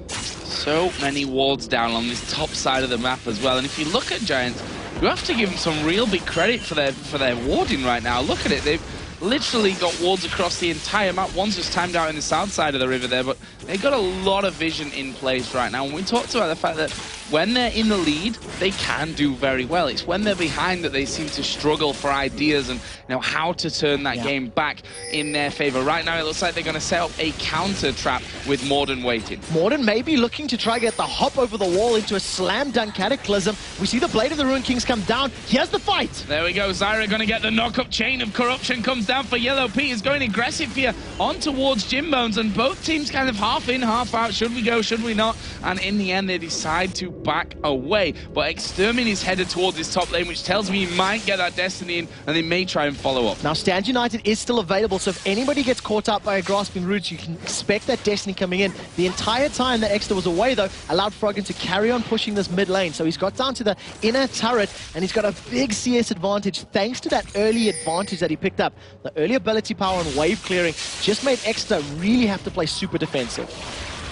So many wards down on this top side of the map as well. And if you look at Giants, you have to give them some real big credit for their warding right now. Look at it. They've literally got wards across the entire map. One's just timed out in the south side of the river there, but they've got a lot of vision in place right now. And we talked about the fact that when they're in the lead, they can do very well. It's when they're behind that they seem to struggle for ideas and how to turn that game back in their favor. Right now, it looks like they're going to set up a counter trap with Morden waiting. Morden may be looking to try get the hop over the wall into a slam dunk cataclysm. We see the Blade of the Ruined Kings come down. Here's the fight. There we go. Zyra going to get the knock-up. Chain of Corruption comes down for Yellow Pete. Is going aggressive here on towards Jimbones, and both teams kind of half in, half out. Should we go? Should we not? And in the end, they decide to back away. But Extermin is headed towards his top lane, which tells me he might get that Destiny in, and they may try and follow up. Now, Stand United is still available, so if anybody gets caught up by a Grasping Roots, you can expect that Destiny coming in. The entire time that Exeter was away, though, allowed Froggen to carry on pushing this mid lane. So he's got down to the inner turret, and he's got a big CS advantage thanks to that early advantage that he picked up. The early ability power and wave clearing just made Exeter really have to play super defensive.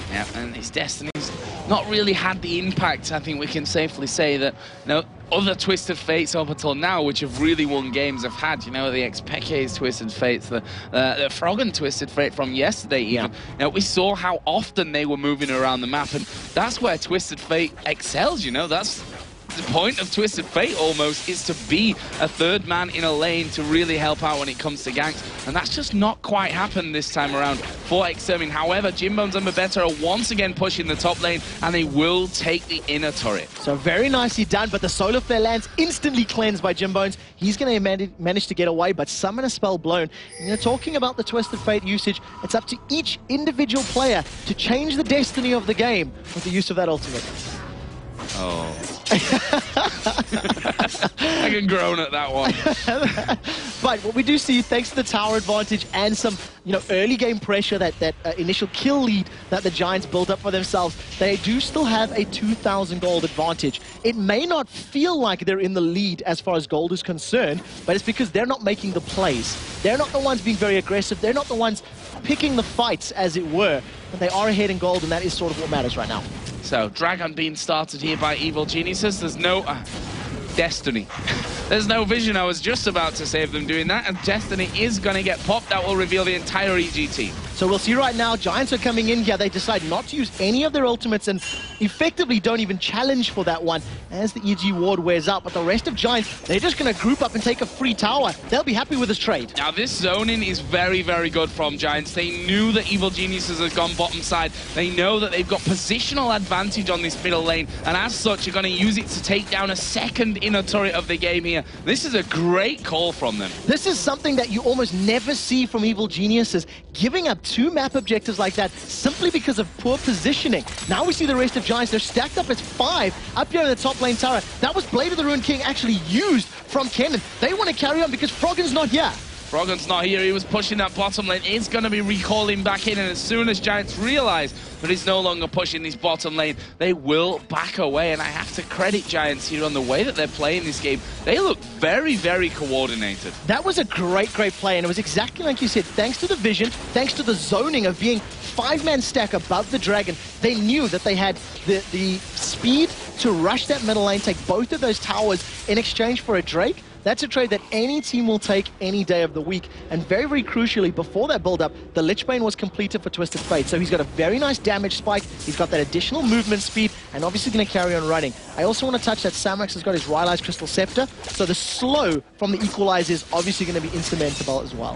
Yeah, and his Destiny's not really had the impact. I think we can safely say that other Twisted Fates up until now, which have really won games, have had, the Xpeke's Twisted Fates, the Froggen Twisted Fate from yesterday even. We saw how often they were moving around the map, and that's where Twisted Fate excels, That's the point of Twisted Fate almost, is to be a third man in a lane to really help out when it comes to ganks, and that's just not quite happened this time around for Extermin. However, Jimbones and Mabetta are once again pushing the top lane, and they will take the inner turret. So very nicely done, but the Solar Flare lands instantly cleansed by Jimbones. He's going to manage to get away, but summon a spell blown. And talking about the Twisted Fate usage, it's up to each individual player to change the destiny of the game with the use of that ultimate. Oh. I can groan at that one. But what we do see, thanks to the tower advantage and some, early game pressure, that initial kill lead that the Giants built up for themselves, they do still have a 2,000 gold advantage. It may not feel like they're in the lead as far as gold is concerned, but it's because they're not making the plays. They're not the ones being very aggressive. They're not the ones picking the fights, as it were. But they are ahead in gold, and that is sort of what matters right now. So, Dragon being started here by Evil Geniuses. There's no Destiny. There's no vision. I was just about to save them doing that, and Destiny is going to get popped. That will reveal the entire EG team. So we'll see right now, Giants are coming in here. They decide not to use any of their ultimates and effectively don't even challenge for that one as the EG ward wears out. But the rest of Giants, they're just going to group up and take a free tower. They'll be happy with this trade. Now, this zoning is very, very good from Giants. They knew that Evil Geniuses had gone bottom side. They know that they've got positional advantage on this middle lane, and as such, you're going to use it to take down a second inner turret of the game here. This is a great call from them. This is something that you almost never see from Evil Geniuses, giving up 2 map objectives like that simply because of poor positioning. Now we see the rest of Giants. They're stacked up as 5 up here in the top lane tower. That was Blade of the Ruined King actually used from Kennen. They want to carry on because Froggen's not here. Froggen's not here. He was pushing that bottom lane. It's going to be recalling back in, and as soon as Giants realize that he's no longer pushing this bottom lane, they will back away. And I have to credit Giants here on the way that they're playing this game. They look very, very coordinated. That was a great play, and it was exactly like you said. Thanks to the vision, thanks to the zoning of being 5-man stack above the Dragon, they knew that they had the speed to rush that middle lane, take both of those towers in exchange for a Drake. That's a trade that any team will take any day of the week. And very, very crucially, before that build-up, the Lichbane was completed for Twisted Fate. So he's got a very nice damage spike. He's got that additional movement speed, and obviously going to carry on running. I also want to touch that Samox has got his Rylai's Crystal Scepter. So the slow from the Equalizer is obviously going to be insurmountable as well.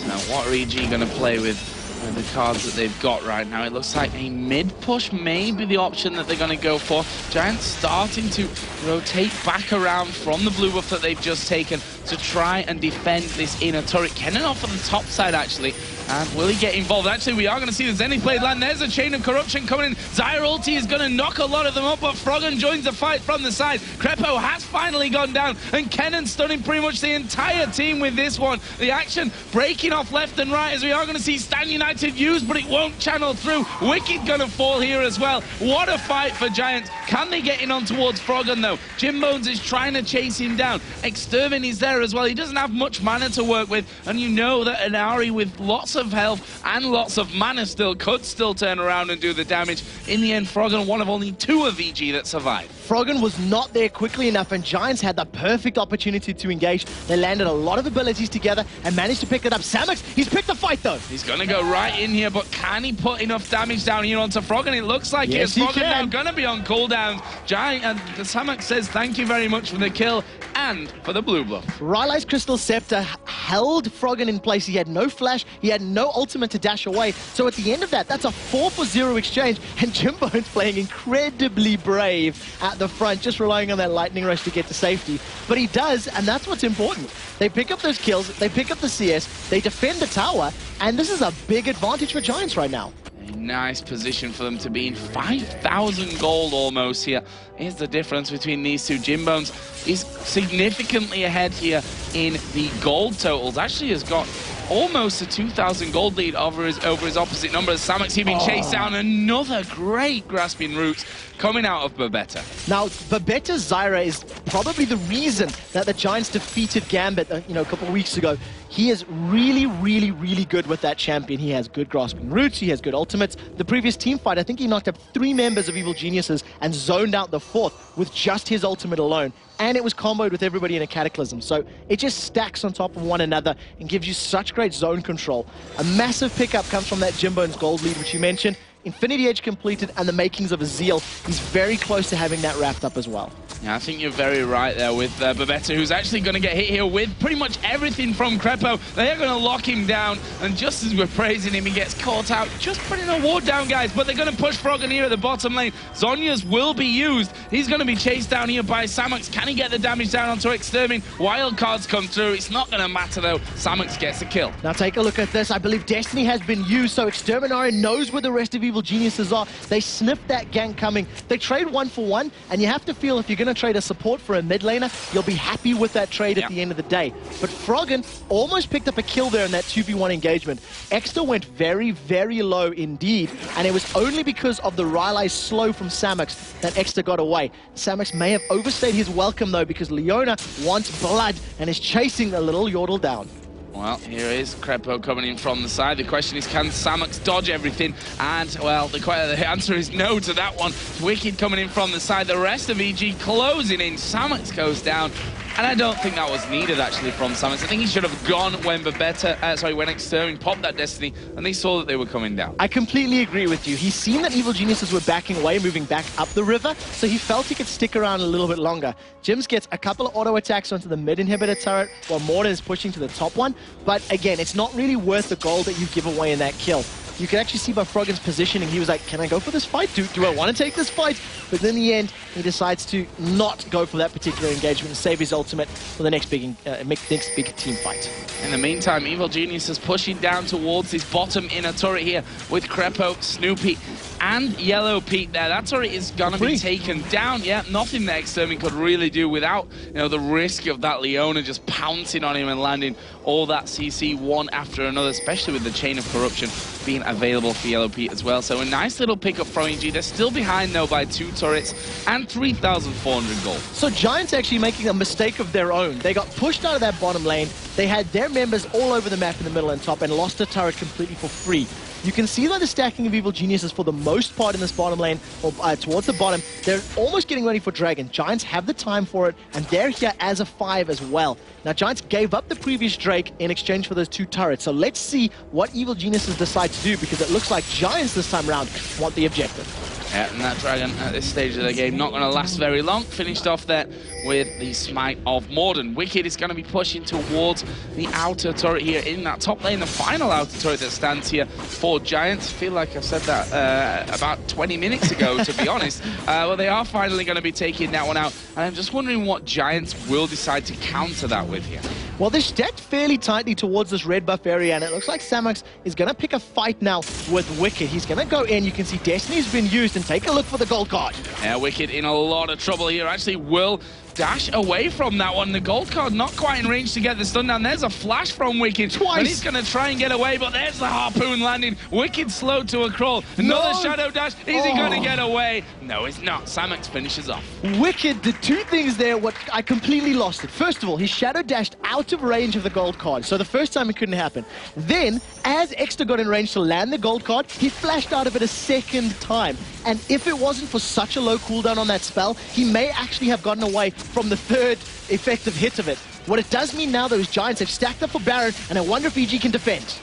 Now, what are EG going to play with the cards that they've got right now? It looks like a mid-push may be the option that they're going to go for. Giants starting to rotate back around from the blue buff that they've just taken to try and defend this inner turret. Kennen off on the top side, actually. And will he get involved? Actually, we are going to see the Zenith Blade land. There's a Chain of Corruption coming in. Zyra ulti is going to knock a lot of them up, but Froggen joins the fight from the side. Krepo has finally gone down, and Kennen stunning pretty much the entire team with this one. The action breaking off left and right, as we are going to see Stan United used, but it won't channel through. Wicked going to fall here as well. What a fight for Giants. Can they get in on towards Froggen, though? Jim Bones is trying to chase him down. Extermin is there as well. He doesn't have much mana to work with, and you know that an Ahri with lots of health and lots of mana still could still turn around and do the damage. In the end, Froggen, one of only 2 of VG that survived. Froggen was not there quickly enough, and Giants had the perfect opportunity to engage. They landed a lot of abilities together and managed to pick it up. Samox, he's picked the fight, though. He's going to go right in here, but can he put enough damage down here onto Froggen? It looks like yes, it. Froggen now going to be on cooldown. Samox says thank you very much for the kill and for the blue buff. Rylai's Crystal Scepter held Froggen in place. He had no flash, he had no ultimate to dash away. So at the end of that, that's a 4-for-0 exchange, and Jim Bones playing incredibly brave at the front, just relying on that lightning rush to get to safety. But he does, and that's what's important. They pick up those kills, they pick up the CS, they defend the tower, and this is a big advantage for Giants right now. A nice position for them to be in. 5,000 gold almost here. Here's the difference between these two. Jim Bones is significantly ahead here in the gold totals. Actually has got almost a 2,000 gold lead over his opposite number. Samox here being chased down. Another great grasping roots coming out of Babetta. Now, Babetta's Zyra is probably the reason that the Giants defeated Gambit, a couple of weeks ago. He is really, really, really good with that champion. He has good grasping roots, he has good ultimates. The previous team fight, I think he knocked up 3 members of Evil Geniuses and zoned out the 4th with just his ultimate alone. And it was comboed with everybody in a Cataclysm. So it just stacks on top of one another and gives you such great zone control. A massive pickup comes from that Jim Bones gold lead, which you mentioned. Infinity Edge completed and the makings of a Zeal. He's very close to having that wrapped up as well. Yeah, I think you're very right there with Babetta, who's actually going to get hit here with pretty much everything from Krepo. They are going to lock him down, and just as we're praising him, he gets caught out. Just putting a ward down, guys, but they're going to push Froggen here at the bottom lane. Zhonya's will be used. He's going to be chased down here by Samox. Can he get the damage down onto Extermin? Wild cards come through. It's not going to matter, though. Samox gets the kill. Now take a look at this. I believe Destiny has been used, so Exterminator knows where the rest of Evil Geniuses are. They sniff that gank coming. They trade 1-for-1, and you have to feel if you're going to trade a support for a mid laner, you'll be happy with that trade at the end of the day. But Froggen almost picked up a kill there in that 2v1 engagement. Exter went very, very low indeed, and it was only because of the Rylai's slow from Samox that Exter got away. Samox may have overstayed his welcome though, because Leona wants blood and is chasing the little Yordle down. Well, here is Krepo coming in from the side. The question is, can Samox dodge everything? And, well, the answer is no to that one. Wicked coming in from the side. The rest of EG closing in. Samox goes down. And I don't think that was needed, actually, from Samox. I think he should have gone when when Extermin popped that Destiny, and they saw that they were coming down. I completely agree with you. He's seen that Evil Geniuses were backing away, moving back up the river, so he felt he could stick around a little bit longer. Jims gets a couple of auto attacks onto the mid inhibitor turret, while Morden is pushing to the top one. But again, it's not really worth the gold that you give away in that kill. You can actually see by Froggen's positioning, he was like, can I go for this fight? Do I want to take this fight? But in the end, he decides to not go for that particular engagement and save his ultimate for the next big team fight. In the meantime, Evil Genius is pushing down towards his bottom inner turret here with Krepo, Snoopy. and Yellow Pete there. That turret is going to be taken down. Yeah, nothing that Extermin could really do without, you know, the risk of that Leona just pouncing on him and landing all that CC one after another, especially with the Chain of Corruption being available for Yellow Pete as well. So a nice little pickup from EG. They're still behind, though, by 2 turrets and 3,400 gold. So Giants actually making a mistake of their own. They got pushed out of that bottom lane. They had their members all over the map in the middle and top and lost a turret completely for free. You can see that the stacking of Evil Geniuses for the most part in this bottom lane, or towards the bottom, they're almost getting ready for Dragon. Giants have the time for it, and they're here as a 5 as well. Now, Giants gave up the previous Drake in exchange for those 2 turrets, so let's see what Evil Geniuses decide to do, because it looks like Giants this time around want the objective. Yeah, and that Dragon at this stage of the game not going to last very long. Finished off there with the Smite of Morden. Wicked is going to be pushing towards the outer turret here in that top lane, the final outer turret that stands here for Giants. I feel like I've said that about 20 minutes ago, to be honest. Well, they are finally going to be taking that one out, and I'm just wondering what Giants will decide to counter that with here. Well, they're stacked fairly tightly towards this red buff area, and it looks like Samax is going to pick a fight now with Wicked. He's going to go in. You can see Destiny's been used, and take a look for the gold card. Yeah, Wicked in a lot of trouble here. Actually, will dash away from that one. The gold card not quite in range to get the stun down. There's a flash from Wicked. Twice. And he's going to try and get away, but there's the harpoon landing. Wicked slowed to a crawl. Another shadow dash. Is he going to get away? No, he's not. Samax finishes off. Wicked did 2 things there. What I completely lost it. First of all, he shadow dashed out of range of the gold card. So the first time it couldn't happen. Then, as Extra got in range to land the gold card, he flashed out of it a second time. And if it wasn't for such a low cooldown on that spell, he may actually have gotten away from the 3rd effective hit of it. What it does mean now, though, is Giants have stacked up for Baron, and I wonder if EG can defend.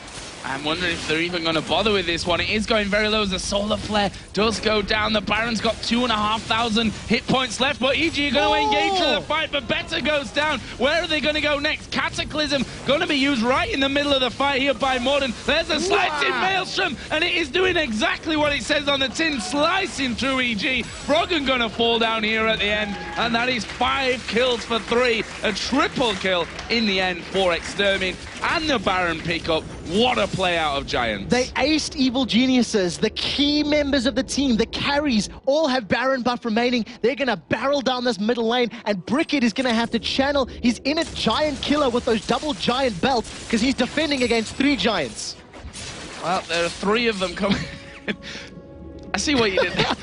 I'm wondering if they're even going to bother with this one. It is going very low as the Solar Flare does go down. The Baron's got 2,500 hit points left, but EG are going to engage in the fight, but Better goes down. Where are they going to go next? Cataclysm going to be used right in the middle of the fight here by Morden. There's a slicing Maelstrom, and it is doing exactly what it says on the tin, slicing through EG. Froggen going to fall down here at the end, and that is 5 kills for 3. A triple kill in the end for Extermin and the Baron pickup. What a play out of Giants. They aced Evil Geniuses. The key members of the team, the carries, all have Baron buff remaining. They're going to barrel down this middle lane, and Brickett is going to have to channel his inner giant killer with those double giant belts, because he's defending against 3 giants. Well, there are 3 of them coming. I see what you did there.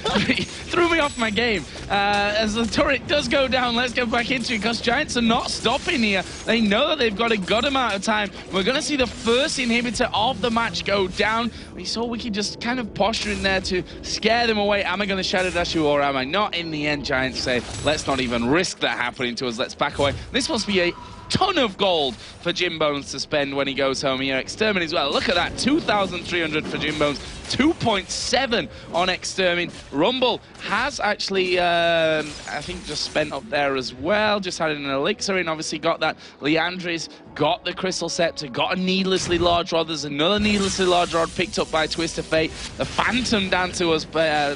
Threw me off my game. As the turret does go down, let's go back into it, because Giants are not stopping here. They know that they've got a good amount of time. We're going to see the first inhibitor of the match go down. We saw Wiki just kind of posturing there to scare them away. Am I going to Shadow Dash you or am I not? In the end, Giants say, let's not even risk that happening to us. Let's back away. This must be a ton of gold for Jim Bones to spend when he goes home here. Extermin as well. Look at that, 2,300 for Jim Bones, 2.7 on Extermin. Rumble has actually, I think, just spent up there as well. Just had an elixir in, obviously got that. Leandris got the Crystal Scepter, got a needlessly large rod. There's another needlessly large rod picked up by Twist of Fate. The Phantom Dancer was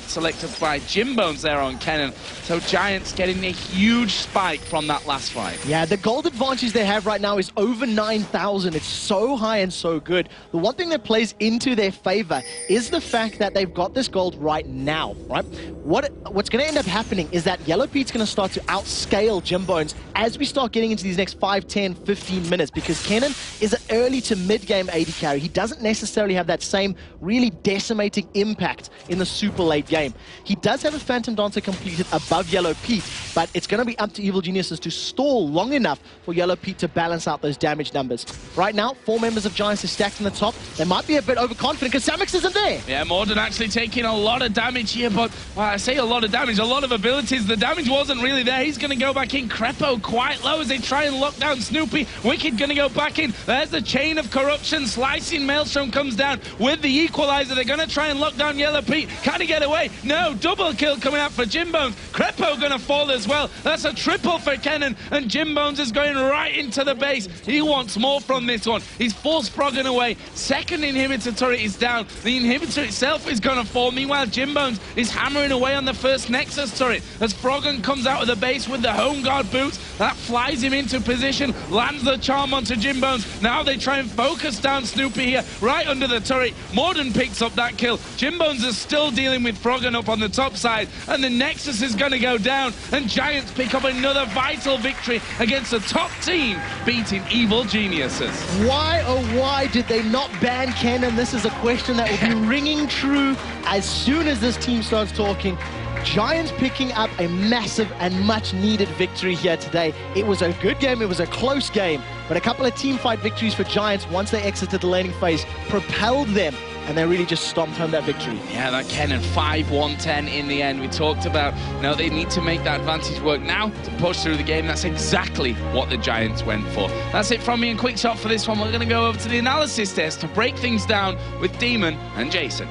selected by Jim Bones there on Kennen. So Giants getting a huge spike from that last fight. Yeah, the gold advantage they have right now is over 9,000. It's so high and so good. The one thing that plays into their favor is the fact that they've got this gold right now, right? What's going to end up happening is that Yellow Pete's going to start to outscale Jim Bones as we start getting into these next 5, 10, 15 minutes, because Kennen is an early to mid-game AD carry. He doesn't necessarily have that same really decimating impact in the super late game. He does have a Phantom Dancer completed above Yellow Pete, but it's going to be up to Evil Geniuses to stall long enough for Yellow Pete to balance out those damage numbers. Right now, 4 members of Giants are stacked in the top. They might be a bit overconfident because Samax isn't there. Yeah, Morden actually taking a lot of damage here, but well, I say a lot of damage, a lot of abilities. The damage wasn't really there. He's going to go back in. Crepo quite low as they try and lock down Snoopy. Wicked going to go back in. There's the Chain of Corruption. Slicing Maelstrom comes down with the Equalizer. They're going to try and lock down Yellow Pete. Can he get away? No. Double kill coming out for Jim Bones. Crepo going to fall as well. That's a triple for Kennen, and Jim Bones is going right right into the base. He wants more from this one. He's forced Froggen away. Second inhibitor turret is down. The inhibitor itself is going to fall. Meanwhile, Jimbones is hammering away on the first Nexus turret. As Froggen comes out of the base with the home guard boots, that flies him into position, lands the charm onto Jimbones. Now they try and focus down Snoopy here, right under the turret. Morden picks up that kill. Jimbones is still dealing with Froggen up on the top side, and the Nexus is going to go down, and Giants pick up another vital victory against a top team, beating Evil Geniuses. Why, oh why did they not ban Kennen? This is a question that will be ringing true as soon as this team starts talking. Giants picking up a massive and much needed victory here today. It was a good game, it was a close game, but a couple of team fight victories for Giants once they exited the laning phase propelled them, and they really just stomped home that victory. Yeah, that Kennen 5-1-10 in the end. We talked about, they need to make that advantage work now to push through the game. That's exactly what the Giants went for. That's it from me in Quick Shot for this one. We're going to go over to the analysis desk to break things down with Demon and Jason.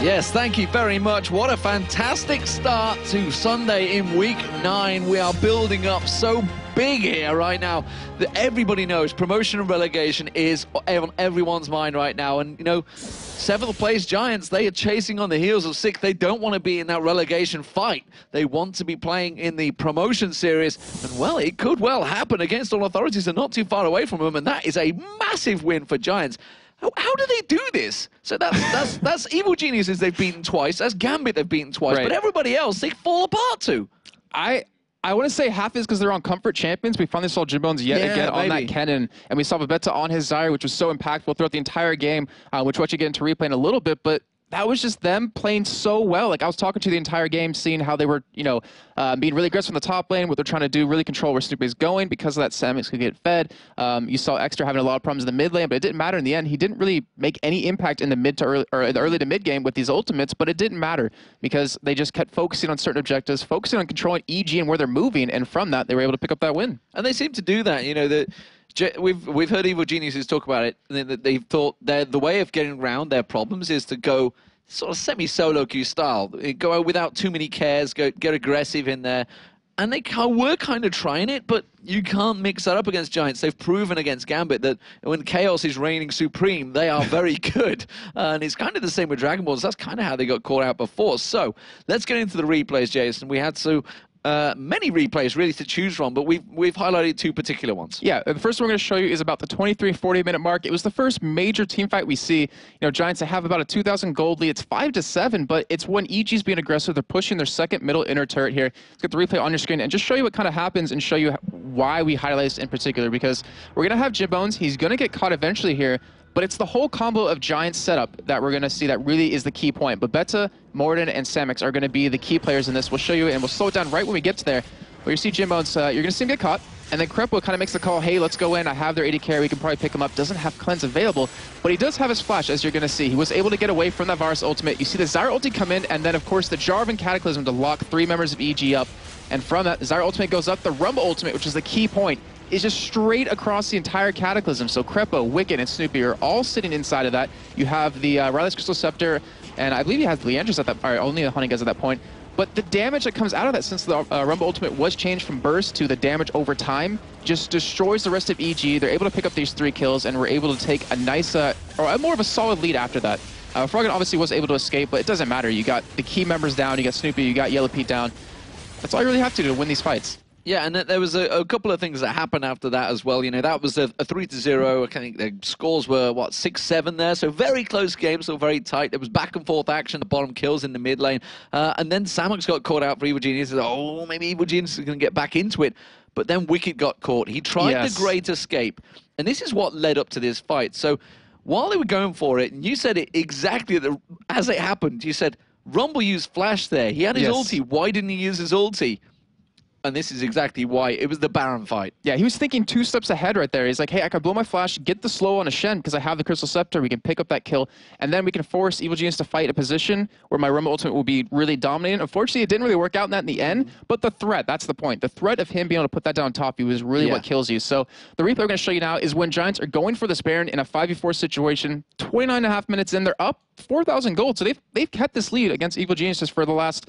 Yes, thank you very much. What a fantastic start to Sunday in Week 9. We are building up so big here right now that everybody knows promotion and relegation is on everyone's mind right now. And, 7th place Giants, they are chasing on the heels of 6th. They don't want to be in that relegation fight. They want to be playing in the promotion series. And, well, it could well happen against all authorities. They're not too far away from them, and that is a massive win for Giants. How do they do this? So that's Evil Geniuses they've beaten twice. That's Gambit they've beaten twice. Right. But everybody else, they fall apart to. I want to say half is because they're on comfort champions. We finally saw Jimbones yet again on that Kennen. And we saw Babetta on his Zyre, which was so impactful throughout the entire game, which we'll actually get into replay in a little bit. But that was just them playing so well. Like, I was talking to the entire game, seeing how they were, being really aggressive on the top lane, what they're trying to do, really control where Snoopy's going. Because of that, Samix could get fed. You saw Extra having a lot of problems in the mid lane, but it didn't matter in the end. He didn't really make any impact in the mid to early, or in the early to mid game with these ultimates, but it didn't matter because they just kept focusing on certain objectives, focusing on controlling EG and where they're moving, and from that, they were able to pick up that win. And they seem to do that, We've heard Evil Geniuses talk about it. They've thought the way of getting around their problems is to go sort of semi-solo queue style. Go out without too many cares, get aggressive in there. And they were kind of trying it, but you can't mix that up against Giants. They've proven against Gambit that when Chaos is reigning supreme, they are very good. And it's kind of the same with Dragon Balls. That's kind of how they got caught out before. So let's get into the replays, Jason. We had many replays really to choose from, but we've highlighted 2 particular ones. Yeah, the first one we're going to show you is about the 23-40 minute mark. It was the first major team fight we see. Giants have about a 2,000 gold lead. It's 5-7, but it's when EG's being aggressive. They're pushing their second middle inner turret here. Let's get the replay on your screen and just show you what kind of happens and show you why we highlight this in particular, because we're going to have Jimbones. He's going to get caught eventually here. But it's the whole combo of Giants setup that we're going to see that really is the key point. Babetta, Morden, and Samix are going to be the key players in this. We'll show you, and we'll slow it down right when we get to there. But you see Jimbones, you're going to see him get caught. And then Crepo kind of makes the call, hey, let's go in. I have their AD carry. We can probably pick him up. Doesn't have cleanse available, but he does have his flash, as you're going to see. He was able to get away from that Varus ultimate. You see the Zyre ulti come in, and then, of course, the Jarvan Cataclysm to lock 3 members of EG up. And from that, the Zyre ultimate goes up. The Rumble ultimate, which is the key point, is just straight across the entire Cataclysm. So Crepo, Wicked, and Snoopy are all sitting inside of that. You have the Riley's Crystal Scepter, and I believe you have Leandris at that, or only the Hunting Guys at that point. But the damage that comes out of that, since the Rumble Ultimate was changed from burst to the damage over time, just destroys the rest of EG. They're able to pick up these 3 kills, and we're able to take a nice, or more of a solid lead after that. Froggen obviously was able to escape, but it doesn't matter. You got the key members down, you got Snoopy, you got Yellow Pete down. That's all you really have to do to win these fights. Yeah, and there was a couple of things that happened after that as well. That was a 3-0. I think the scores were, 6-7 there. So very close game, so very tight. There was back and forth action, the bottom kills in the mid lane. And then Samux got caught out for Evil Genius. Oh, maybe Evil Genius is going to get back into it. But then Wicked got caught. He tried the Great Escape. And this is what led up to this fight. So while they were going for it, and you said it exactly as it happened, you said, Rumble used Flash there. He had his ulti. Why didn't he use his ulti? And this is exactly why. It was the Baron fight. Yeah, he was thinking 2 steps ahead right there. He's like, hey, I can blow my flash, get the slow on a Shen because I have the Crystal Scepter. We can pick up that kill, and then we can force Evil Genius to fight a position where my Rumble Ultimate will be really dominating. Unfortunately, it didn't really work out in that in the end, but the threat, that's the point. The threat of him being able to put that down on top of you is really what kills you. So the replay we're going to show you now is when Giants are going for this Baron in a 5v4 situation. 29.5 minutes in, they're up 4,000 gold. So they've kept this lead against Evil Geniuses for the last,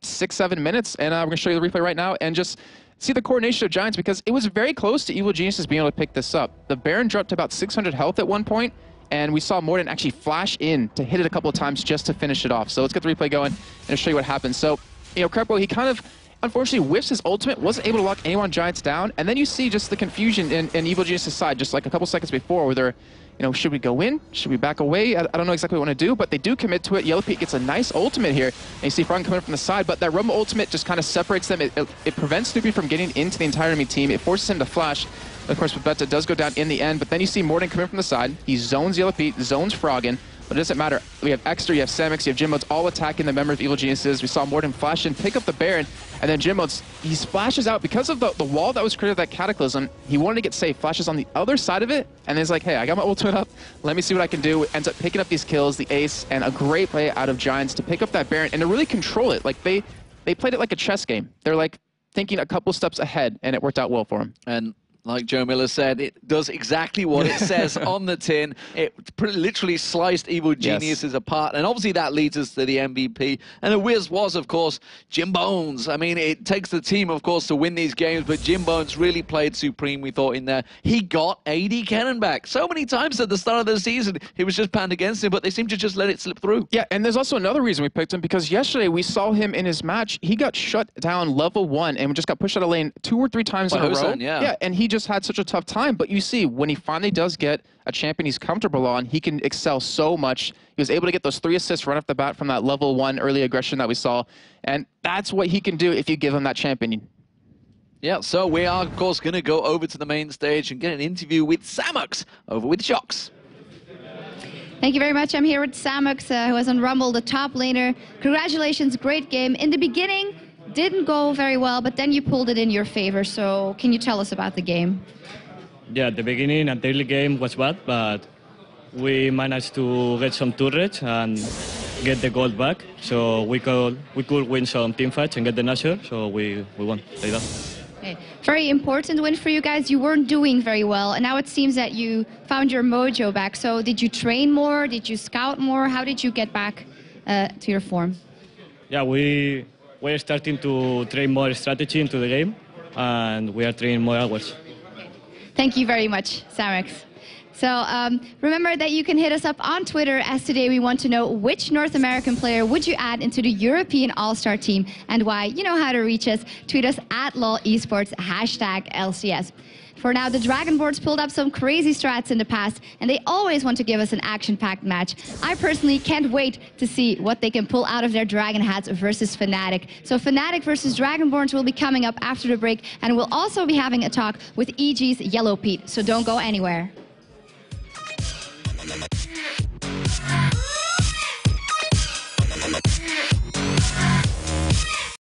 6-7 minutes, and we're going to show you the replay right now. And just see the coordination of Giants because it was very close to Evil Geniuses being able to pick this up. The Baron dropped to about 600 health at one point, and we saw Morden actually flash in to hit it a couple of times just to finish it off. So let's get the replay going and I'll show you what happens. So, you know, Krepo, he kind of unfortunately whiffs his ultimate, wasn't able to lock anyone Giants down, and then you see just the confusion in Evil Genius' side, just like a couple seconds before, where they're, you know, should we go in? Should we back away? I don't know exactly what we want to do, but they do commit to it. Yellow Pete gets a nice ultimate here, and you see Frog coming from the side, but that Rumble ultimate just kind of separates them. It prevents Snoopy from getting into the entire enemy team. It forces him to flash. Of course, Babetta does go down in the end, but then you see Morden coming from the side. He zones Yellow Pete, zones Froggen. But it doesn't matter. We have Extra, you have Samix, you have Jimbones all attacking the member of Evil Geniuses. We saw Morden flash in, pick up the Baron, and then Jimbones, he splashes out. Because of the wall that was created, that Cataclysm, he wanted to get safe, flashes on the other side of it, and he's like, hey, I got my ultimate up, let me see what I can do. Ends up picking up these kills, the ace, and a great play out of Giants to pick up that Baron and to really control it. Like, they played it like a chess game. They're like thinking a couple steps ahead, and it worked out well for them. And like Joe Miller said, it does exactly what it says on the tin. It literally sliced Evil Geniuses apart, and obviously that leads us to the MVP. And the whiz was, of course, Jimbones. I mean, it takes the team, of course, to win these games, but Jimbones really played supreme, we thought, in there. He got AD Cannon back. So many times at the start of the season, he was just panned against him, but they seem to just let it slip through. Yeah, and there's also another reason we picked him, because yesterday we saw him in his match. He got shut down level 1 and just got pushed out of lane 2 or 3 times in a row. Yeah, and he just had such a tough time. But you see, when he finally does get a champion he's comfortable on, he can excel so much. He was able to get those 3 assists right off the bat from that level 1 early aggression that we saw. And that's what he can do if you give him that champion. Yeah, so we are, of course, going to go over to the main stage and get an interview with Samux over with Shocks. Thank you very much. I'm here with Samux, who was on Rumble, the top laner. Congratulations, great game. In the beginning, didn't go very well, but then you pulled it in your favor. So can you tell us about the game? Yeah, at the beginning, the early game was bad, but we managed to get some turrets and get the gold back. So we could win some team fights and get the Nashor, so we won like that. Okay. Very important win for you guys. You weren't doing very well, and now it seems that you found your mojo back. So did you train more? Did you scout more? How did you get back to your form? Yeah, we're starting to train more strategy into the game, and we are training more hours. Thank you very much, Samix. So remember that you can hit us up on Twitter, as today we want to know which North American player would you add into the European All-Star team and why. You know how to reach us. Tweet us at LOL Esports, #LCS. For now, the Dragonborns pulled up some crazy strats in the past, and they always want to give us an action-packed match. I personally can't wait to see what they can pull out of their Dragon hats versus Fnatic. So Fnatic versus Dragonborns will be coming up after the break, and we'll also be having a talk with EG's Yellow Pete, so don't go anywhere.